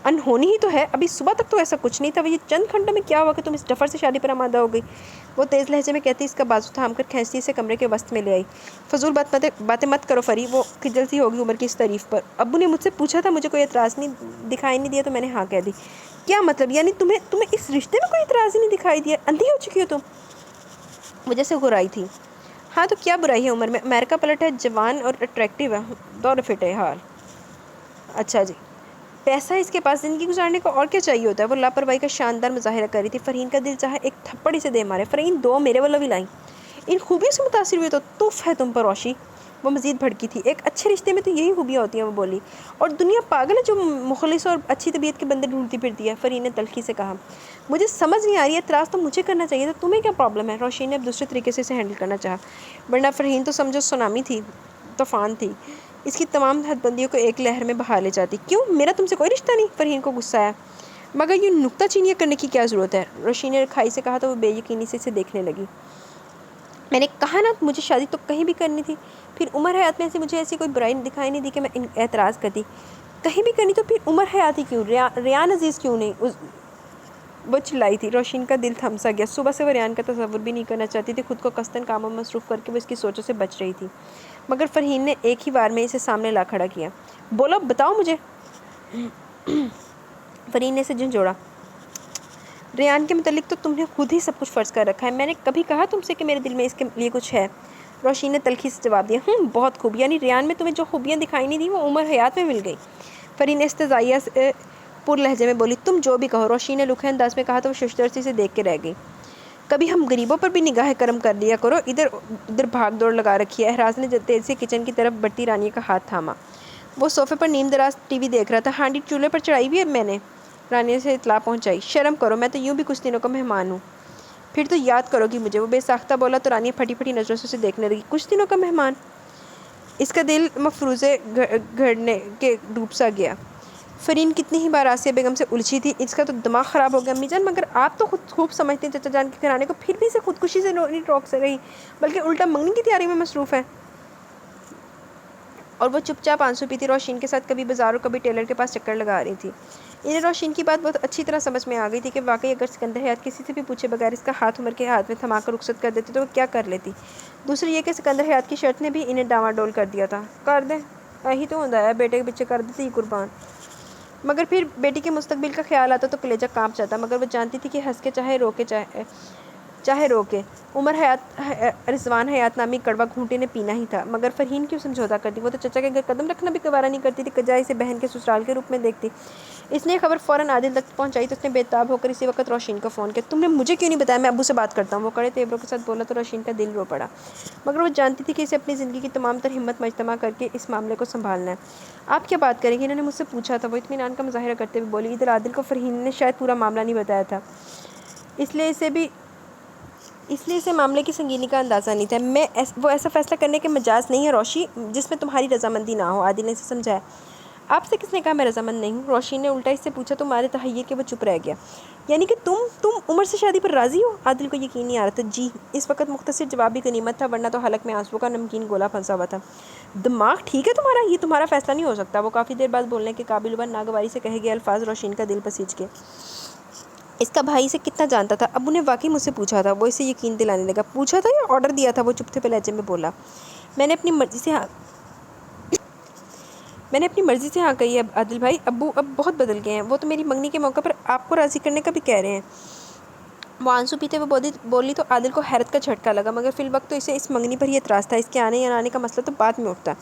[SPEAKER 1] انہونی ہی تو ہے، ابھی صبح تک تو ایسا کچھ نہیں تھا، وہ یہ چند گھنٹوں میں کیا ہوا کہ تم اس ڈفر سے شادی پر آمادہ ہو گئی؟ وہ تیز لہجے میں کہتی اس کا بازو تھام کر کھینچتی اسے کمرے کے وسط میں لے آئی۔ فضول باتیں مت کرو فری، وہ کھجلتی ہوگی عمر کی اس تعریف پر۔ ابو نے مجھ سے پوچھا تھا، مجھے کوئی اعتراض دکھائی نہیں دیا تو میں نے ہاں کہہ دی۔ کیا مطلب؟ یعنی تمہیں اس رشتے میں کوئی اعتراض ہی نہیں دکھائی دیا؟ اندھی ہو چکی ہو تم؟ وہ جیسے گھرائی تھی۔ ہاں تو کیا برائی ہے عمر میں؟ امریکہ پلٹ ہے، جوان اور اٹریکٹیو ہے، دور فٹ ہے حال۔ اچھا جی، پیسہ اس کے پاس زندگی گزارنے کو اور کیا چاہیے ہوتا ہے؟ وہ لاپرواہی کا شاندار مظاہرہ کر رہی تھی۔ فرحین کا دل چاہا ایک تھپڑ اسے دے مارے۔ فرحین دو میرے والوں بھی لائیں۔ ان خوبیوں سے متاثر ہوئے تو تف ہے تم پر روشی۔ وہ مزید بھڑکی تھی۔ ایک اچھے رشتے میں تو یہی خوبیاں ہوتی ہیں، وہ بولی، اور دنیا پاگل ہے جو مخلص اور اچھی طبیعت کے بندے ڈھونڈتی پھرتی ہے۔ فرحین نے تلخی سے کہا۔ مجھے سمجھ نہیں آ رہی ہے، اعتراض تو مجھے کرنا چاہیے تھا، تمہیں کیا پرابلم ہے؟ روشین نے اب دوسرے طریقے سے اسے ہینڈل کرنا چاہا، ورنہ فرحین تو سمجھو سونامی تھی، طوفان تھی، اس کی تمام حد بندیوں کو ایک لہر میں بہا لے جاتی۔ کیوں؟ میرا تم سے کوئی رشتہ نہیں؟ فرحین کو غصہ آیا۔ مگر یہ نکتہ چینیاں کرنے کی کیا ضرورت ہے؟ روشین نے رکھائی سے کہا تو وہ بے یقینی سے اسے دیکھنے لگی۔ میں نے کہا نا مجھے شادی تو کہیں بھی کرنی تھی، پھر عمر حیات میں سے مجھے ایسی کوئی برائی دکھائی نہیں دی کہ میں اعتراض کرتی۔ کہیں بھی کرنی تو پھر عمر حیات ہی کیوں؟ ریان عزیز کیوں نہیں؟ وہ چلائی تھی۔ روشین کا دل تھم سا گیا۔ صبح سے وہ ریان کا تصور بھی نہیں کرنا چاہتی تھی، خود کو قصداً کاموں میں مصروف کر کے وہ اس کی سوچوں سے بچ رہی تھی، مگر فرحین نے ایک ہی بار میں اسے سامنے لا کھڑا کیا۔ بولو، بتاؤ مجھے۔ فرحین نے اسے جھنجھوڑا۔ ریان کے متعلق تو تم نے خود ہی سب کچھ فرض کر رکھا ہے۔ میں نے کبھی کہا تم سے کہ میرے دل میں اس کے لیے کچھ ہے؟ روشین نے تلخی سے جواب دیا۔ بہت خوب، یعنی ریان میں تمہیں جو خوبیاں دکھائی نہیں دی وہ عمر حیات میں مل گئی؟ فرحین نے استہزائیہ سے پر لہجے میں بولی۔ تم جو بھی کہو، روشین نے رخے انداز میں کہا تو وہ ششدر سے دیکھ کے رہ گئی۔ کبھی ہم غریبوں پر بھی نگاہ کرم کر لیا کرو، ادھر ادھر بھاگ دوڑ لگا رکھی ہے۔ احراز نے تیزی سے کچن کی طرف بڑھتی رانیہ کا ہاتھ تھاما۔ وہ صوفے پر نیم دراز ٹی وی دیکھ رہا تھا۔ ہانڈی چولہے پر چڑھائی ہوئی ہے میں نے، رانیہ سے اطلاع پہنچائی۔ شرم کرو، میں تو یوں بھی کچھ دنوں کا مہمان ہوں۔ پھر تو یاد کرو گی مجھے، وہ بے ساختہ بولا تو رانیہ پھٹی پھٹی نظروں سے اسے دیکھنے لگی۔ کچھ دنوں کا مہمان؟ اس کا دل مفروضے گھڑنے کے ڈوب سا گیا۔ فرحین کتنی ہی بار آسیہ بیگم سے الجھی تھی، اس کا تو دماغ خراب ہو گیا امی جان، مگر آپ تو خود خوب سمجھتے ہیں چچا جان کے گھرانے کو، پھر بھی اسے خودکشی سے نہیں روک رہی، بلکہ الٹا منگنی کی تیاری میں مصروف ہے۔ اور وہ چپ چاپ آنسو پیتی روشین کے ساتھ کبھی بازار اور کبھی ٹیلر کے پاس چکر لگا رہی تھی۔ انہیں روشین کی بات بہت اچھی طرح سمجھ میں آ گئی تھی کہ واقعی اگر سکندر حیات کسی سے بھی پوچھے بغیر اس کا ہاتھ عمر کے ہاتھ میں تھما کر رخصت کر دیتی تو وہ کیا کر لیتی؟ دوسری یہ کہ سکندر حیات کی شرط نے بھی انہیں ڈاواں ڈول کر دیا تھا۔ کر دیں، یہی تو ہوتا ہے، بیٹے کے پیچھے کر دیتی ہی قربان۔ مگر پھر بیٹی کے مستقبل کا خیال آتا تو کلیجہ کانپ جاتا، مگر وہ جانتی تھی کہ ہنس کے چاہے رو کے عمر حیات رضوان حیات نامی کڑوا گھونٹے نے پینا ہی تھا۔ مگر فرحین کیوں سمجھوتا کرتی؟ وہ تو چچا کے گھر قدم رکھنا بھی گوارا نہیں کرتی تھی، کجائے اسے بہن کے سسرال کے روپ میں دیکھتی۔ اس نے یہ خبر فوراً عادل تک پہنچائی تو اس نے بے تاب ہو کر اسی وقت روشین کو فون کیا۔ تم نے مجھے کیوں نہیں بتایا؟ میں ابو سے بات کرتا ہوں، وہ کڑے تیوروں کے ساتھ بولا تو روشین کا دل رو پڑا، مگر وہ جانتی تھی کہ اسے اپنی زندگی کی تمام تر ہمت مجتمع کر کے اس معاملے کو سنبھالنا ہے۔ آپ کیا بات کریں گے؟ انہوں نے مجھ سے پوچھا تھا، وہ اطمینان کا مظاہرہ کرتے ہوئے بولی۔ ادھر عادل کو فرحین نے شاید پورا معاملہ نہیں بتایا تھا، اس لیے اسے معاملے کی سنگینی کا اندازہ نہیں تھا۔ وہ ایسا فیصلہ کرنے کے مجاز نہیں ہے روشی جس میں تمہاری رضامندی نہ ہو، عادل نے اسے سمجھایا۔ آپ سے کس نے کہا میں رضامند نہیں ہوں؟ روشین نے الٹا اس سے پوچھا تو مارے تحیر کے وہ چپ رہ گیا۔ یعنی کہ تم عمر سے شادی پر راضی ہو؟ عادل کو یقین نہیں آ رہا تھا۔ جی، اس وقت مختصر جواب بھی غنیمت تھا، ورنہ تو حلق میں آنسوؤں کا نمکین گولا پھنسا ہوا تھا۔ دماغ ٹھیک ہے تمہارا؟ یہ تمہارا فیصلہ نہیں ہو سکتا، وہ کافی دیر بعد بولنے کے قابل ہوا۔ ناگواری سے کہے گئے الفاظ روشین کا دل بسیج کے۔ اس کا بھائی اسے کتنا جانتا تھا؟ ابو نے واقعی مجھ سے پوچھا تھا، وہ اسے یقین دلانے لگا۔ پوچھا تھا یا آرڈر دیا تھا؟ وہ چپتے لہجے میں بولا۔ میں نے اپنی مرضی سے ہاں کہی ہے عادل بھائی، ابو اب بہت بدل گئے ہیں، وہ تو میری منگنی کے موقع پر آپ کو راضی کرنے کا بھی کہہ رہے ہیں۔ وہ آنسو پیتے ہوئے بولی تو عادل کو حیرت کا جھٹکا لگا، مگر فی الوقت تو اسے اس منگنی پر ہی اعتراض تھا، اس کے آنے یا نہ آنے کا مسئلہ تو بعد میں اٹھتا۔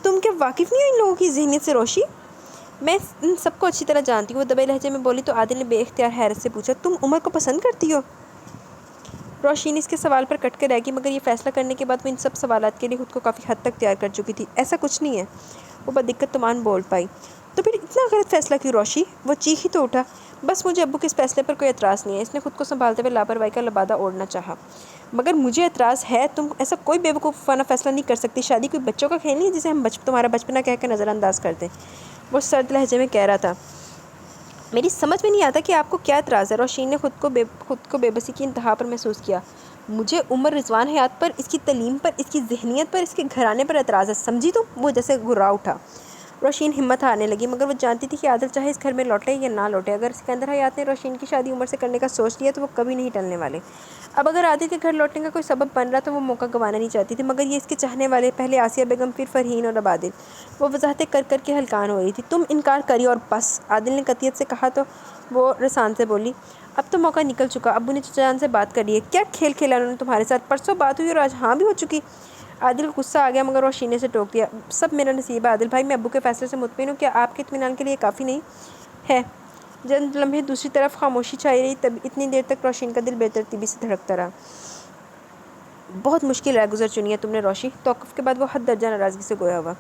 [SPEAKER 1] تم کیا واقف نہیں ہو ان لوگوں کی ذہنیت سے روشی؟ میں ان سب کو اچھی طرح جانتی ہوں، وہ دبے لہجے میں بولی تو عادل نے بے اختیار حیرت سے پوچھا، تم عمر کو پسند کرتی ہو؟ روشنی اس کے سوال پر کٹ کر رہ گئی، مگر یہ فیصلہ کرنے کے بعد وہ ان سب سوالات کے لیے خود کو کافی حد تک تیار کر چکی تھی۔ ایسا کچھ نہیں ہے، وہ بدقت تمان بول پائی۔ تو پھر اتنا غلط فیصلہ کیوں روشی؟ وہ چیخ ہی تو اٹھا۔ بس مجھے ابو کے اس فیصلے پر کوئی اعتراض نہیں ہے، اس نے خود کو سنبھالتے ہوئے لاپرواہی کا لبادہ اوڑھنا چاہا۔ مگر مجھے اعتراض ہے، تم ایسا کوئی بے وقوفانہ فیصلہ نہیں کر سکتی، شادی کوئی بچوں کا کھیل نہیں ہے جسے ہم تمہارا بچپنا کہہ کر نظر انداز کر دیں، وہ سرد لہجے میں کہہ رہا تھا۔ میری سمجھ میں نہیں آتا کہ آپ کو کیا اعتراض ہے، روشین نے خود کو بے بسی کی انتہا پر محسوس کیا۔ مجھے عمر رضوان حیات پر، اس کی تعلیم پر، اس کی ذہنیت پر، اس کے گھرانے پر اعتراض ہے، سمجھی تم؟ وہ جیسے گھرا اٹھا۔ روشین ہمت ہارنے لگی، مگر وہ جانتی تھی کہ عادل چاہے اس گھر میں لوٹے یا نہ لوٹے، اگر سکندر حیات نے روشین کی شادی عمر سے کرنے کا سوچ لیا تو وہ کبھی نہیں ٹلنے والے۔ اب اگر عادل کے گھر لوٹنے کا کوئی سبب بن رہا تو وہ موقع گنوانا نہیں چاہتی تھی، مگر یہ اس کے چاہنے والے، پہلے آسیہ بیگم پھر فرحین اور اب عادل۔ وہ وضاحتیں کر کر کے ہلکان ہو رہی تھی۔ تم انکار کری اور بس، عادل نے قطعیت سے کہا تو وہ رسان سے بولی، اب تو موقع نکل چکا، ابو نے چچا جان سے بات کر لی ہے، کیا کھیل کھیلا انہوں نے تمہارے ساتھ؟ پرسوں بات ہوئی اور آج ہاں بھی ہو چکی۔ عادل کو غصہ آ گیا، مگر روشین نے ٹوک دیا، سب میرا نصیب ہے عادل بھائی، میں ابو کے فیصلے سے مطمئن ہوں، کیا آپ کے اطمینان کے لیے کافی نہیں ہے؟ چند لمحے دوسری طرف خاموشی چھائی رہی، تب اتنی دیر تک روشین کا دل بے ترتیبی سے دھڑکتا رہا۔ بہت مشکل رائے گزر چنی ہے تم نے روشی، توقف کے بعد وہ حد درجہ ناراضگی سے گویا ہوا۔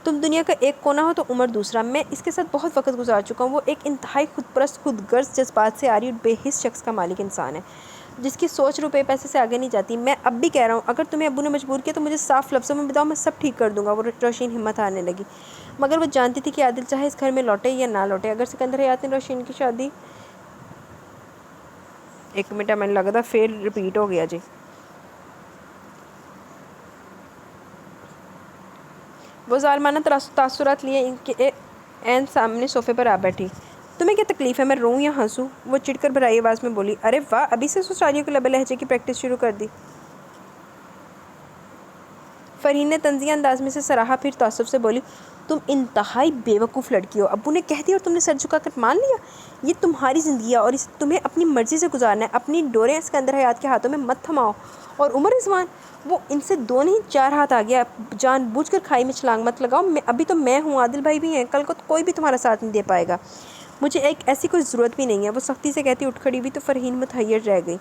[SPEAKER 1] تم دنیا کا ایک کونا ہو تو عمر دوسرا، میں اس کے ساتھ بہت وقت گزار چکا ہوں، وہ ایک انتہائی خود پرست، خود غرض، جذبات سے عاری اور بے حس شخص کا مالک انسان ہے، جس کی سوچ روپے پیسے سے آگے نہیں جاتی۔ میں اب بھی کہہ رہا ہوں، اگر تمہیں ابو نے مجبور کیا تو مجھے صاف لفظوں میں بتاؤ، میں سب ٹھیک کر دوں گا۔ وہ روشین ہمت ہارنے لگی، مگر وہ جانتی تھی کہ عادل چاہے اس گھر میں لوٹے یا نہ لوٹے، اگر سکندر حیات نے روشین کی شادی، ایک منٹ میں نے لگا تھا پھر ریپیٹ ہو گیا جی۔ وہ ظالمانہ تاثرات لیے ان کے عین سامنے صوفے پر آ بیٹھی۔ تمہیں کیا تکلیف ہے، میں روؤں یا ہنسوں؟ وہ چڑھ کر بھرائی آواز میں بولی۔ ارے واہ، ابھی سے سسرالیوں کے لبے لہجے کی پریکٹس شروع کر دی؟ فرحین نے طنزیہ انداز میں سے سراہا، پھر تعصب سے بولی، تم انتہائی بے وقوف لڑکی ہو، ابو نے کہہ دیا اور تم نے سر جھکا کر مان لیا؟ یہ تمہاری زندگی ہے اور اسے تمہیں اپنی مرضی سے گزارنا ہے، اپنی ڈوریں سکندر حیات کے ہاتھوں میں مت تھماؤ۔ اور عمر رضوان، وہ ان سے دو نہیں چار ہاتھ آ گیا، جان بوجھ کر کھائی میں چھلانگ مت لگاؤ، ابھی تو میں ہوں، عادل بھائی بھی ہیں، کل کو کوئی بھی تمہارا ساتھ نہیں دے پائے گا، مجھے ایسی کوئی ضرورت بھی نہیں ہے۔ وہ سختی سے کہتی اٹھ کھڑی ہوئی تو فرحین متحیر رہ گئی۔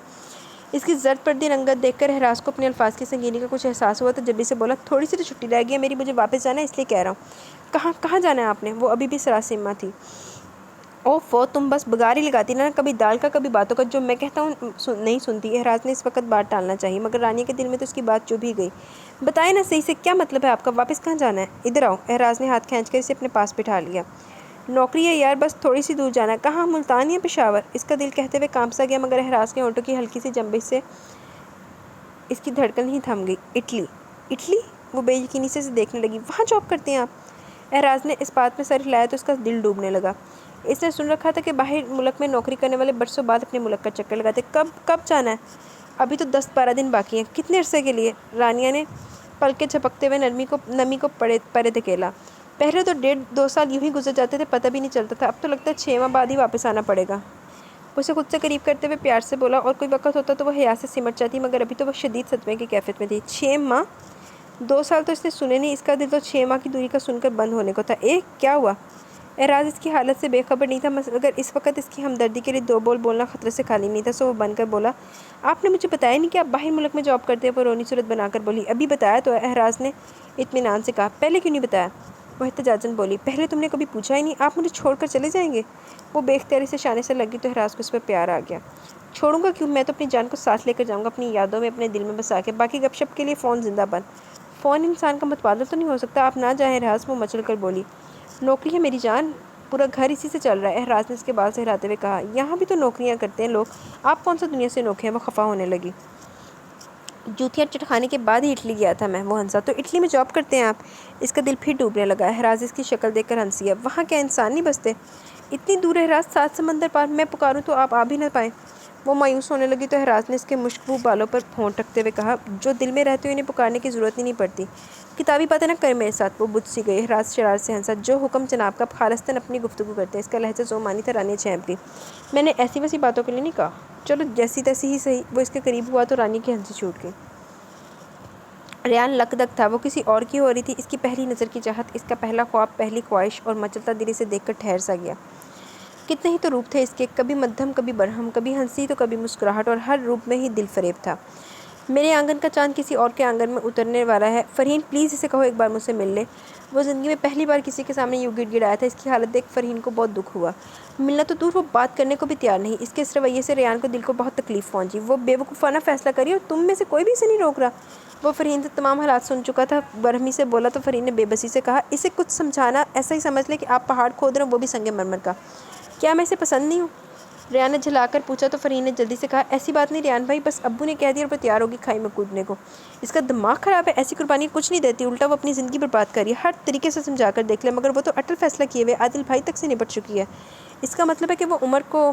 [SPEAKER 1] اس کی زرد پردی رنگت دیکھ کر احراز کو اپنے الفاظ کی سنگینی کا کچھ احساس ہوا تو جبی سے بولا، تھوڑی سی تو چھٹی رہ گئی ہے میری، مجھے واپس جانا ہے اس لیے کہہ رہا ہوں۔ کہاں جانا ہے آپ نے؟ وہ ابھی بھی سراسیمہ تھی۔ اوفو، تم بس بگار ہی لگاتی نا، کبھی دال کا کبھی باتوں کا، جو میں کہتا ہوں نہیں سنتی۔ احراز نے اس وقت بات ٹالنا چاہی، مگر رانی کے دل میں تو اس کی بات چبھ ہی گئی۔ بتائیں نا صحیح سے کیا مطلب ہے آپ کا، واپس کہاں جانا ہے؟ ادھر آؤ، احراز نے ہاتھ کھینچ کر اسے اپنے پاس بٹھا لیا۔ نوکری ہے یار، بس تھوڑی سی دور جانا ہے۔ کہاں، ملتان یا پشاور؟ اس کا دل کہتے ہوئے کانپ سا گیا، مگر احراز کے ہونٹوں کی ہلکی سی جنبش سے اس کی دھڑکن ہی تھم گئی۔ اٹلی؟ وہ بے یقینی سے دیکھنے لگی۔ وہاں جاب کرتے ہیں آپ؟ احراز نے اس بات میں سر ہلایا تو اس کا دل ڈوبنے لگا۔ اس نے سن رکھا تھا کہ باہر ملک میں نوکری کرنے والے برسوں بعد اپنے ملک کا چکر لگاتے۔ کب جانا ہے؟ ابھی تو 10-12 دن باقی ہیں۔ کتنے عرصے کے لیے؟ رانیہ نے پلکیں جھپکتے ہوئے نمی کو پرے دھکیلا۔ پہلے تو 1.5-2 سال یوں ہی گزر جاتے تھے، پتہ بھی نہیں چلتا تھا، اب تو لگتا ہے 6 ماہ بعد ہی واپس آنا پڑے گا۔ اسے خود سے قریب کرتے ہوئے پیار سے بولا، اور کوئی وقت ہوتا تو وہ حیا سے سمٹ جاتی، مگر ابھی تو وہ شدید صدمے کی کیفیت میں تھی۔ 6 ماہ؟ 2 سال تو اس نے سنے نہیں، اس کا دل تو 6 ماہ کی دوری کا سن کر بند ہونے کو تھا۔ کیا ہوا؟ احراز اس کی حالت سے بے خبر نہیں تھا، مگر اس وقت اس کی ہمدردی کے لیے 2 بول بولنا خطرے سے خالی نہیں تھا، سو وہ بن کر بولا، آپ نے مجھے بتایا نہیں کہ آپ باہر ملک میں جاب کرتے ہیں؟ وہ رونی صورت بنا کر بولی، ابھی بتایا تو ہے، احراز نے اطمینان سے کہا۔ پہلے کیوں نہیں بتایا؟ وہ احتجاجاً بولی، پہلے تم نے کبھی پوچھا ہی نہیں، آپ مجھے چھوڑ کر چلے جائیں گے؟ وہ بے اختیاری سے شانے سے لگی تو احراز کو اس پر پیار آ گیا۔ چھوڑوں گا کیوں، میں تو اپنی جان کو ساتھ لے کر جاؤں گا، اپنی یادوں میں، اپنے دل میں بسا کے، باقی گپ شپ کے لیے فون زندہ بند۔ فون انسان کا متبادل تو نہیں ہو سکتا، آپ نہ جائیں احراز، وہ مچل کر بولی۔ نوکری ہے میری جان، پورا گھر اسی سے چل رہا ہے، احراز نے اس کے بال سہلاتے ہوئے کہا۔ یہاں بھی تو نوکریاں کرتے ہیں لوگ، آپ کون سا دنیا سے انوکھے ہیں؟ وہ خفا ہونے لگی۔ جوتیاں چٹکانے کے بعد ہی اٹلی گیا تھا میں، وہ ہنسا۔ تو اٹلی میں جاب کرتے ہیں آپ؟ اس کا دل پھر ڈوبنے لگا۔ احراز اس کی شکل دیکھ کر ہنسی ہے۔ وہاں کیا انسان نہیں بستے؟ اتنی دور احراز، 7 سمندر پار، میں پکاروں تو آپ آ بھی نہ پائیں؟ وہ مایوس ہونے لگی تو احراز نے اس کے مشکبو بالوں پر ہونٹ رکھتے ہوئے کہا، جو دل میں رہتے ہوئے انہیں پکارنے کی ضرورت ہی نہیں پڑتی، کتابی باتیں نہ کریں میرے ساتھ۔ وہ بجھ سی گئی۔ احراز شرارت سے ہنسا، جو حکم جناب کا، خالصتاً اپنی گفتگو کرتے ہیں۔ اس کا لہجہ ذومانی تھا۔ رانی چہپ گئی۔ میں نے ایسی ویسی باتوں کے لیے نہیں کہا، چلو جیسی تیسی ہی صحیح۔ وہ اس کے قریب ہوا تو رانی کی ہنسی چھوٹ گئی۔ ریان لک دک تھا، وہ کسی اور کی ہو رہی تھی۔ اس کی پہلی نظر کی چاہت، اس کا پہلا خواب، پہلی خواہش، اور مچلتا دل اسے دیکھ کر ٹھہر سا گیا۔ کتنے ہی تو روپ تھے اس کے، کبھی مدھم، کبھی برہم، کبھی ہنسی تو کبھی مسکراہٹ، اور ہر روپ میں ہی دل فریب تھا۔ میرے آنگن کا چاند کسی اور کے آنگن میں اترنے والا ہے، فرحین پلیز اسے کہو ایک بار مجھ سے مل لے۔ وہ زندگی میں پہلی بار کسی کے سامنے یوں گڑ گڑایا تھا۔ اس کی حالت دیکھ فرحین کو بہت دکھ ہوا۔ ملنا تو دور، وہ بات کرنے کو بھی تیار نہیں۔ اس کے اس رویے سے ریان کو دل کو بہت تکلیف پہنچی۔ وہ بے وقوفانہ فیصلہ کری اور تم میں سے کوئی بھی اسے نہیں روک رہا۔ وہ فرحین سے تمام حالات سن چکا تھا، برہمی سے بولا تو فرحین نے بے بسی سے کہا، اسے کچھ سمجھانا، ایسا ہی سمجھ لے کہ آپ پہاڑ کھود رہے ہیں، وہ بھی سنگ مرمر کا۔ کیا میں اسے پسند نہیں ہوں؟ ریان نے جھلا کر پوچھا تو فرحین نے جلدی سے کہا، ایسی بات نہیں ریان بھائی، بس ابو نے کہہ دیا اور وہ تیار ہوگی کھائی میں کودنے کو۔ اس کا دماغ خراب ہے، ایسی قربانی کچھ نہیں دیتی، الٹا وہ اپنی زندگی برباد کر رہی ہے۔ ہر طریقے سے سمجھا کر دیکھ لے، مگر وہ تو اٹل فیصلہ کیے ہوئے عادل بھائی تک سے نپٹ چکی ہے۔ اس کا مطلب ہے کہ وہ عمر کو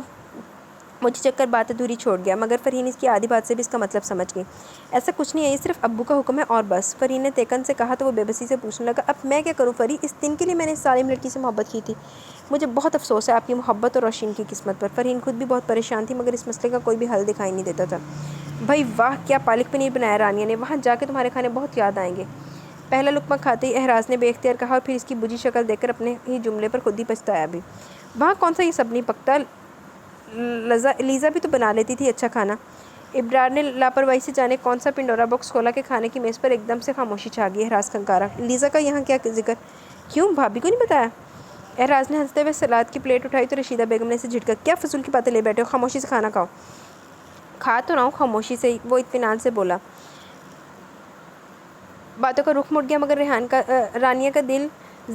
[SPEAKER 1] مجھے چکر بات ادھوری چھوڑ گیا۔ مگر فرحین اس کی آدھی بات سے بھی اس کا مطلب سمجھ گئی۔ ایسا کچھ نہیں ہے، یہ صرف ابو کا حکم ہے اور بس۔ فرحین نے تیکن سے کہا تو وہ بے بسی سے پوچھنے لگا، اب میں کیا کروں فری؟ اس دن کے لیے میں نے اس ظالم لڑکی سے محبت کی تھی۔ مجھے بہت افسوس ہے آپ کی محبت اور روشین کی قسمت پر۔ فرحین خود بھی بہت پریشان تھی، مگر اس مسئلے کا کوئی بھی حل دکھائی نہیں دیتا تھا۔ بھائی واہ، کیا پالک پنیر بنایا رانیہ نے، وہاں جا کے تمہارے کھانے بہت یاد آئیں گے۔ پہلا لقمہ کھاتے ہی احراز نے بے اختیار کہا اور پھر اس کی بجھی شکل دیکھ کر اپنے ہی جملے پر خود ہی پچھتایا بھی۔ وہاں کون سا یہ سب نہیں پکتا، لیزا بھی تو بنا لیتی تھی اچھا کھانا۔ ابرار نے لاپرواہی سے جانے کون سا پنڈورا باکس کھولا کہ کھانے کی میز پر ایک دم سے خاموشی چھا گئی۔ احراز کھنکارا، لیزا کا یہاں کیا ذکر؟ کیوں، بھابھی کو نہیں بتایا؟ احراز نے ہنستے ہوئے سلاد کی پلیٹ اٹھائی تو رشیدہ بیگم نے اسے جھٹکا، کیا فضول کی باتیں لے بیٹھے ہو، خاموشی سے کھانا کھاؤ۔ کھا تو رہا ہوں خاموشی سے ہی، وہ اطمینان سے بولا۔ باتوں کا رخ مڑ گیا، مگر رانیہ کا دل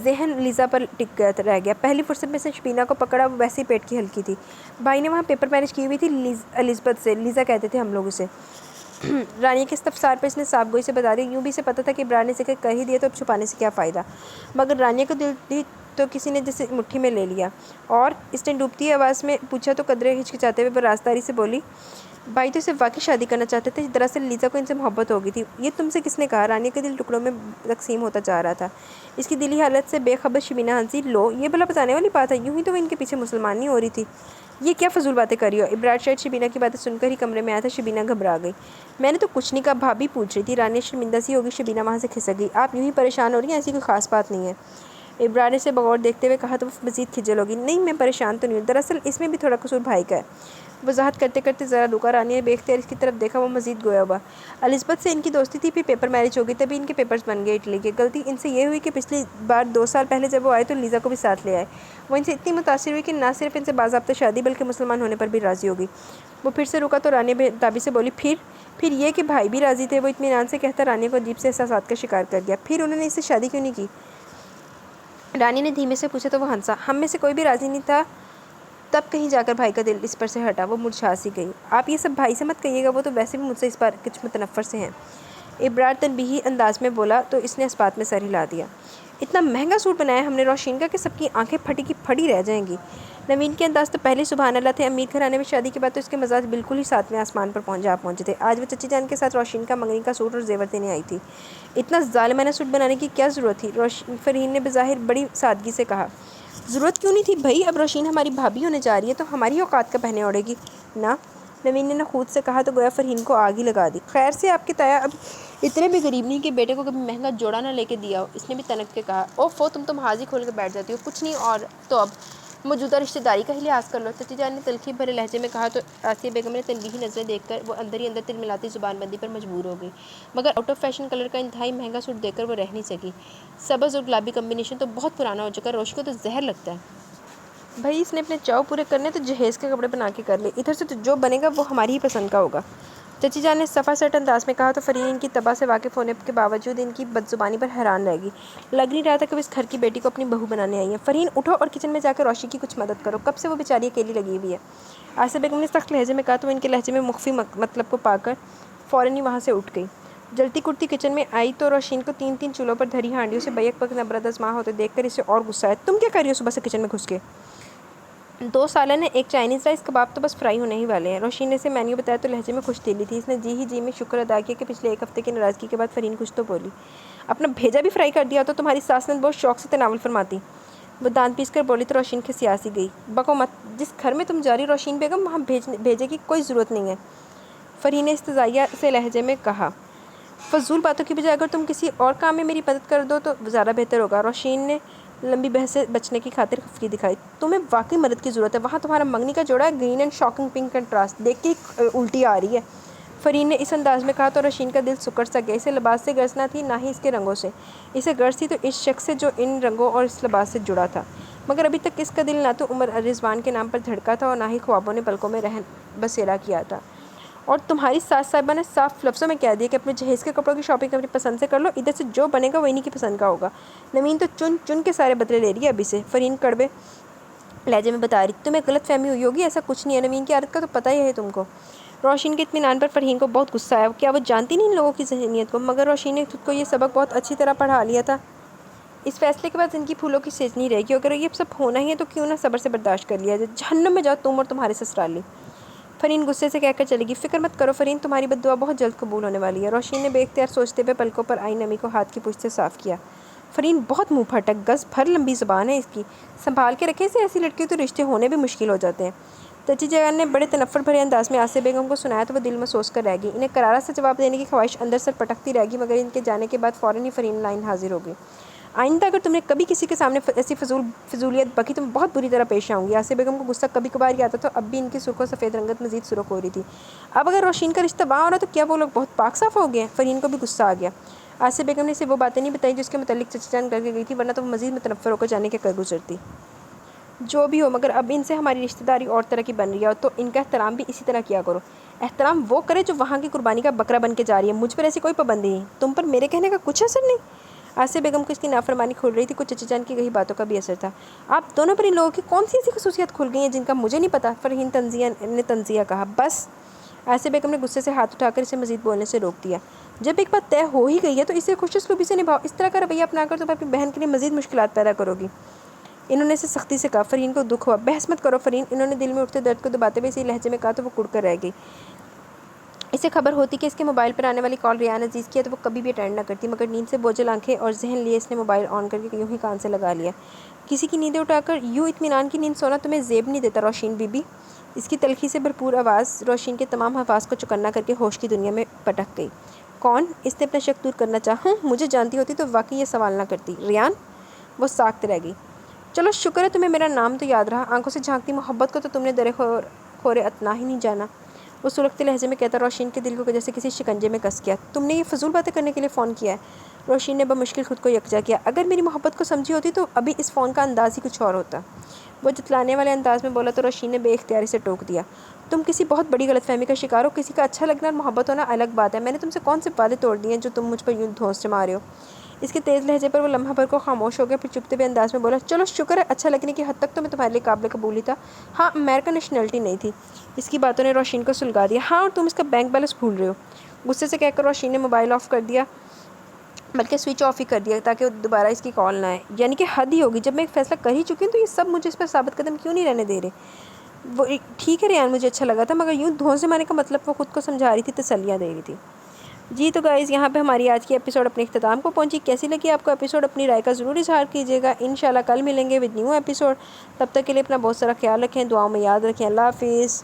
[SPEAKER 1] ذہن لیزا پر ٹک رہ گیا۔ پہلی فرصت میں سے شبینہ کو پکڑا، وہ ویسے ہی پیٹ کی ہلکی تھی۔ بھائی نے وہاں پیپر میرج کی ہوئی تھی الزبتھ سے، لیزا کہتے تھے ہم لوگ اسے۔ رانیہ کے استفسار پر اس نے صاف گوئی سے بتا دیا، یوں بھی اسے پتہ تھا کہ ابرار نے ذکر کر ہی دیا تو اب چھپانے سے کیا فائدہ۔ مگر رانیہ کو دل ہی تو کسی نے جیسے مٹھی میں لے لیا، اور اس نے ڈوبتی آواز میں پوچھا تو قدرے ہچکچاتے ہوئے وہ رازداری سے بولی، بھائی تو اسے واقعی شادی کرنا چاہتے تھے، دراصل لیزا کو ان سے محبت ہو گئی تھی۔ یہ تم سے کس نے کہا؟ رانیہ کا دل ٹکڑوں میں تقسیم ہوتا جا رہا تھا۔ اس کی دلی حالت سے بے خبر شبینہ ہنسی، لو یہ بھلا بتانے والی بات ہے، یوں ہی تو وہ ان کے پیچھے مسلمان نہیں ہو رہی تھی۔ یہ کیا فضول باتیں کر رہی ہو؟ ابرار شاید شبینہ کی باتیں سن کر ہی کمرے میں آیا تھا۔ شبینہ گھبرا گئی، میں نے تو کچھ نہیں کہا، بھابھی پوچھ رہی تھی۔ رانیہ شرمندہ سی ہوگی، شبینہ وہاں سے کھسک گئی، آپ یوں ہی پریشان ہو رہی ہیں، ایسی کوئی خاص بات نہیں ہے۔ ابرار نے اسے بغور دیکھتے ہوئے کہا تو وہ مزید کھجل ہوگی، نہیں میں پریشان تو نہیں ہوں، دراصل اس میں بھی تھوڑا قصور بھائی کا ہے۔ وضاحت کرتے کرتے ذرا رکا، رانیہ نے بے اختیار اس کی طرف دیکھا، وہ مزید گویا ہوا، الزبتھ سے ان کی دوستی تھی، پھر پیپر میرج ہو گئی، تبھی ان کے پیپرز بن گئے اٹلی کے۔ غلطی ان سے یہ ہوئی کہ پچھلی بار 2 سال پہلے جب وہ آئے تو لیزا کو بھی ساتھ لے آئے۔ وہ ان سے اتنی متاثر ہوئی کہ نہ صرف ان سے باضابطہ شادی بلکہ مسلمان ہونے پر بھی راضی ہو گئی۔ وہ پھر سے رکا تو رانیہ بے تابی سے بولی، پھر یہ کہ بھائی بھی راضی تھے؟ وہ اطمینان سے کہتا رانیہ کو عجیب سے احساسات کا شکار کر گیا، پھر انہوں نے اس سے شادی کیوں نہیں کی؟ رانیہ نے دھیمے سے پوچھا تو وہ ہنسا، ہم میں سے کوئی بھی راضی نہیں تھا۔ تب کہیں جا کر بھائی کا دل اس پر سے ہٹا، وہ مرجھا سی گئی۔ آپ یہ سب بھائی سے مت کہیے گا، وہ تو ویسے بھی مجھ سے اس بار کچھ متنفر سے ہیں۔ ابرار تنبیہی انداز میں بولا تو اس نے اس بات میں سر ہلا دیا، اتنا مہنگا سوٹ بنایا ہم نے روشین کا کہ سب کی آنکھیں پھٹی کی پھٹی رہ جائیں گی۔ نوین کے انداز تو پہلے سبحان اللہ تھے، امیر گھرانے میں شادی کے بعد تو اس کے مزاج بالکل ہی 7ویں آسمان پر پہنچے تھے۔ آج وہ چچی جان کے ساتھ روشین کا منگنی کا سوٹ اور زیور دینے آئی تھی۔ اتنا ظالمانہ سوٹ بنانے کی کیا ضرورت تھی؟ فرحین نے بظاہر بڑی سادگی سے کہا، ضرورت کیوں نہیں تھی بھائی، اب روشین ہماری بھابھی ہونے جا رہی ہے تو ہماری اوقات کا پہنے اوڑھے گی نا۔ نوین نے خود سے کہا تو گویا فرحین کو آگ ہی لگا دی۔ خیر سے آپ کے تایا اب اتنے بھی غریب نہیں کہ بیٹے کو کبھی مہنگا جوڑا نہ لے کے دیا ہو، اس نے بھی تنک کے کہا۔ اوفو، تم تو محاذ ہی کھول کے بیٹھ جاتی ہو، کچھ نہیں اور تو اب موجودہ رشتہ داری کا ہی لحاظ کر لو، چچی جان نے تلخی بھرے لہجے میں کہا تو آسیہ بیگم نے تنبیہی نظریں دیکھ کر وہ اندر ہی اندر تلملاتی زبان بندی پر مجبور ہو گئی، مگر آؤٹ آف فیشن کلر کا انتہائی مہنگا سوٹ دیکھ کر وہ رہ نہیں سکی۔ سبز اور گلابی کمبینیشن تو بہت پرانا ہو چکا، روشی کو تو زہر لگتا ہے۔ بھائی اس نے اپنے چاؤ پورے کرنے تو جہیز کے کپڑے بنا کے کر لے، ادھر سے تو جو بنے گا وہ ہماری ہی پسند کا ہوگا، چچی جان نے صفا سٹ انداز میں کہا تو فرحین ان کی طبع سے واقف ہونے کے باوجود ان کی بدزبانی پر حیران رہ گئی۔ لگ نہیں رہا تھا کہ وہ اس گھر کی بیٹی کو اپنی بہو بنانے آئی ہیں۔ فرحین اٹھو اور کچن میں جا کر روشی کی کچھ مدد کرو، کب سے وہ بیچاری اکیلی لگی ہوئی ہے۔ آسیہ بیگم نے سخت لہجے میں کہا تو وہ ان کے لہجے میں مخفی مطلب کو پا کر فوراً ہی وہاں سے اٹھ گئی۔ جلتی کڑتی کچن میں آئی تو روشین کو 3 چولہوں پر دھری ہانڈیوں سے بیک بک نبرد ازما ہوتے دیکھ کر اسے اور غصہ آیا، تم کیا کر رہی ہو صبح سے کچن میں گھس کے؟ 2 سالن ہے، ایک چائنیز رائس، کباب تو بس فرائی ہونے ہی والے ہیں۔ روشین نے اسے مینیو بتایا تو لہجے میں خوش دلی تھی، اس نے جی ہی جی میں شکر ادا کیا کہ پچھلے 1 ہفتے کی ناراضگی کے بعد فرحین کچھ تو بولی۔ اپنا بھیجا بھی فرائی کر دیا تو تمہاری ساس نے بہت شوق سے تناول فرماتی۔ وہ دانت پیس کر بولی تو روشین کھسیا سی گئی، بکو مت، جس گھر میں تم جا رہی روشین بیگم وہاں بھیجے کی کوئی ضرورت نہیں ہے، فرحین نے استزائیہ سے لہجے میں کہا۔ فضول باتوں کی بجائے اگر تم کسی اور کام میں میری مدد کر دو تو زیادہ بہتر ہوگا۔ روشین نے لمبی بحث سے بچنے کی خاطر خفگی دکھائی۔ تمہیں واقعی مدد کی ضرورت ہے۔ وہاں تمہارا منگنی کا جوڑا ہے، green and shocking pink contrast دیکھ کے الٹی آ رہی ہے، فرین نے اس انداز میں کہا تو روشین کا دل سکڑ سا گیا۔ اسے لباس سے غرض نہ تھی، نہ ہی اس کے رنگوں سے۔ اسے غرض تھی تو اس شخص سے جو ان رنگوں اور اس لباس سے جڑا تھا، مگر ابھی تک اس کا دل نہ تو عمر رضوان کے نام پر دھڑکا تھا اور نہ ہی خوابوں نے پلکوں میں رہن بسیرا کیا تھا۔ اور تمہاری ساس صاحبہ نے صاف لفظوں میں کہہ دیا کہ اپنے جہیز کے کپڑوں کی شاپنگ اپنی پسند سے کر لو، ادھر سے جو بنے گا وہ انہی کی پسند کا ہوگا۔ نوین تو چن چن کے سارے بدلے لے رہی ہے ابھی سے، فرین کڑوے لہجے میں بتا رہی۔ تمہیں غلط فہمی ہوئی ہوگی، ایسا کچھ نہیں ہے، نوین کی عادت کا تو پتہ ہی ہے تم کو۔ روشین کے اطمینان پر فرحین کو بہت غصہ آیا۔ کیا وہ جانتی نہیں ان لوگوں کی ذہنیت کو؟ مگر روشین نے خود کو یہ سبق بہت اچھی طرح پڑھا لیا تھا۔ اس فیصلے کے بعد ان کی پھولوں کی سیجنی رہے گی، اگر یہ سب ہونا ہی ہے تو کیوں نہ صبر سے برداشت کر لیا جائے۔ جہنم میں جاؤ تم اور تمہارے سسرالی، فرین غصے سے کہہ کر چلے گی۔ فکر مت کرو فرین، تمہاری بد دعا بہت جلد قبول ہونے والی ہے، روشین نے بے اختیار سوچتے ہوئے پلکوں پر آئی نمی کو ہاتھ کی پشت سے صاف کیا۔ فرین بہت منہ پھٹک، گز بھر لمبی زبان ہے اس کی، سنبھال کے رکھیں اسے، ایسی لڑکی تو رشتے ہونے بھی مشکل ہو جاتے ہیں۔ چچی جان نے بڑے تنفر بھرے انداز میں آصیہ بیگم کو سنایا تو وہ دل میں سوچ کر رہ گئی۔ انہیں کرارا سے جواب دینے کی خواہش اندر سے پٹکتی رہ گئی، مگر ان کے جانے کے بعد فوراً ہی فرین لائن حاضر ہو گئی۔ آئندہ اگر تم نے کبھی کسی کے سامنے ایسی فضولیت بکی تو میں بہت بری طرح پیش آؤں گی۔ آصیہ بیگم کو غصہ کبھی کبھار ہی آتا تو اب بھی ان کی سرخ و سفید رنگت مزید سرخ ہو رہی تھی۔ اب اگر روشین کا رشتہ وہاں ہو رہا تو کیا وہ لوگ بہت پاک صاف ہو گئے ہیں؟ فرین کو بھی غصہ آ گیا۔ آصیہ بیگم نے اسے وہ باتیں نہیں بتائیں جس کے متعلق چچی جان کر کے گئی تھی، ورنہ تو وہ مزید متنفر ہو کر جانے کے کر گزرتی۔ جو بھی ہو، مگر اب ان سے ہماری رشتہ داری اور طرح کی بن رہی ہے، تو ان کا احترام بھی اسی طرح کیا کرو۔ احترام وہ کرے جو وہاں کی قربانی کا بکرا بن کے جا رہی ہے، مجھ پر ایسی کوئی پابندی نہیں، تم پر میرے کہنے کا کچھ اثر نہیں۔ آصیہ بیگم کو اس کی نافرمانی کھل رہی تھی، کچھ چچی جان کی کہی باتوں کا بھی اثر تھا۔ آپ دونوں پر ان لوگوں کی کون سی ایسی خصوصیت کھل گئی ہیں جن کا مجھے نہیں پتہ؟ فرحین نے تنزیہ کہا۔ بس، آصیہ بیگم نے غصے سے ہاتھ اٹھا کر اسے مزید بولنے سے روک دیا۔ جب ایک بات طے ہو ہی گئی ہے تو اسے خوش اسلوبی سے نبھاؤ، اس طرح کا رویہ اپنا کر تم اپنی بہن کے لیے مزید مشکلات پیدا کرو گی، انہوں نے اسے سختی سے کہا۔ فرین کو دکھ ہوا۔ بحث مت کرو فرین، انہوں نے دل میں اٹھتے درد کو دباتے ہوئے اسی لہجے میں کہا تو وہ کڑ کر رہ گئی۔ اسے خبر ہوتی کہ اس کے موبائل پر آنے والی کال ریان عزیز کی ہے تو وہ کبھی بھی اٹینڈ نہ کرتی، مگر نیند سے بوجھل آنکھیں اور ذہن لیے اس نے موبائل آن کر کے یوں ہی کان سے لگا لیا۔ کسی کی نیندیں اٹھا کر یوں اطمینان کی نیند سونا تمہیں زیب نہیں دیتا روشین بی بی؟ اس کی تلخی سے بھرپور آواز روشین کے تمام حواس کو چکنا کر کے ہوش کی دنیا میں پٹک گئی۔ کون؟ اس نے اپنا شک دور کرنا چاہا۔ مجھے جانتی ہوتی تو واقعی یہ سوال نہ کرتی۔ ریان؟ وہ ساکت رہ گئی۔ چلو شکر ہے تمہیں میرا نام تو یاد رہا، آنکھوں سے جھانکتی محبت کو تو تم نے درے خورے اتنا ہی نہیں جانا، وہ سلگتے لہجے میں کہتا روشین کے دل کو جیسے کسی شکنجے میں کس کیا۔ تم نے یہ فضول باتیں کرنے کے لیے فون کیا ہے؟ روشین نے بمشکل خود کو یکجا کیا۔ اگر میری محبت کو سمجھی ہوتی تو ابھی اس فون کا انداز ہی کچھ اور ہوتا، وہ جتلانے والے انداز میں بولا تو روشین نے بے اختیاری سے ٹوک دیا۔ تم کسی بہت بڑی غلط فہمی کا شکار ہو، کسی کا اچھا لگنا اور محبت ہونا الگ بات ہے، میں نے تم سے کون سے وعدے توڑ دیے ہیں جو تم مجھ پر یوں دھونس جما رہے ہو؟ اس کے تیز لہجے پر وہ لمحہ بھر کو خاموش ہو گیا، پھر چپتے ہوئے انداز میں بولا چلو شکر ہے، اچھا لگنے کی حد تک تو میں تمہارے لیے قابل قبول ہی تھا۔ ہاں، امریکن نیشنلٹی نہیں تھی۔ اس کی باتوں نے روشین کو سلگا دیا۔ ہاں، اور تم اس کا بینک بیلنس بھول رہے ہو، غصے سے کہہ کر روشین نے موبائل آف کر دیا، بلکہ سوئچ آف ہی کر دیا تاکہ دوبارہ اس کی کال نہ آئے۔ یعنی کہ حد ہی ہوگی، جب میں ایک فیصلہ کر ہی چکی ہوں تو یہ سب مجھے اس پر ثابت قدم کیوں نہیں رہنے دے رہے؟ وہ ٹھیک ہے ریان، مجھے اچھا لگا تھا، مگر یوں دھونس جمانے کا مطلب وہ خود کو سمجھا رہی تھی، تسلیاں دے رہی تھی۔ جی تو گائز، یہاں پہ ہماری آج کی ایپیسوڈ اپنے اختتام کو پہنچی۔ کیسی لگی آپ کو ایپیسوڈ؟ اپنی رائے کا ضرور اظہار کیجیے گا۔ انشاءاللہ کل ملیں گے ود نیو ایپیسوڈ، تب تک کے لیے اپنا بہت سارا خیال رکھیں، دعاؤں میں یاد رکھیں۔ اللہ حافظ۔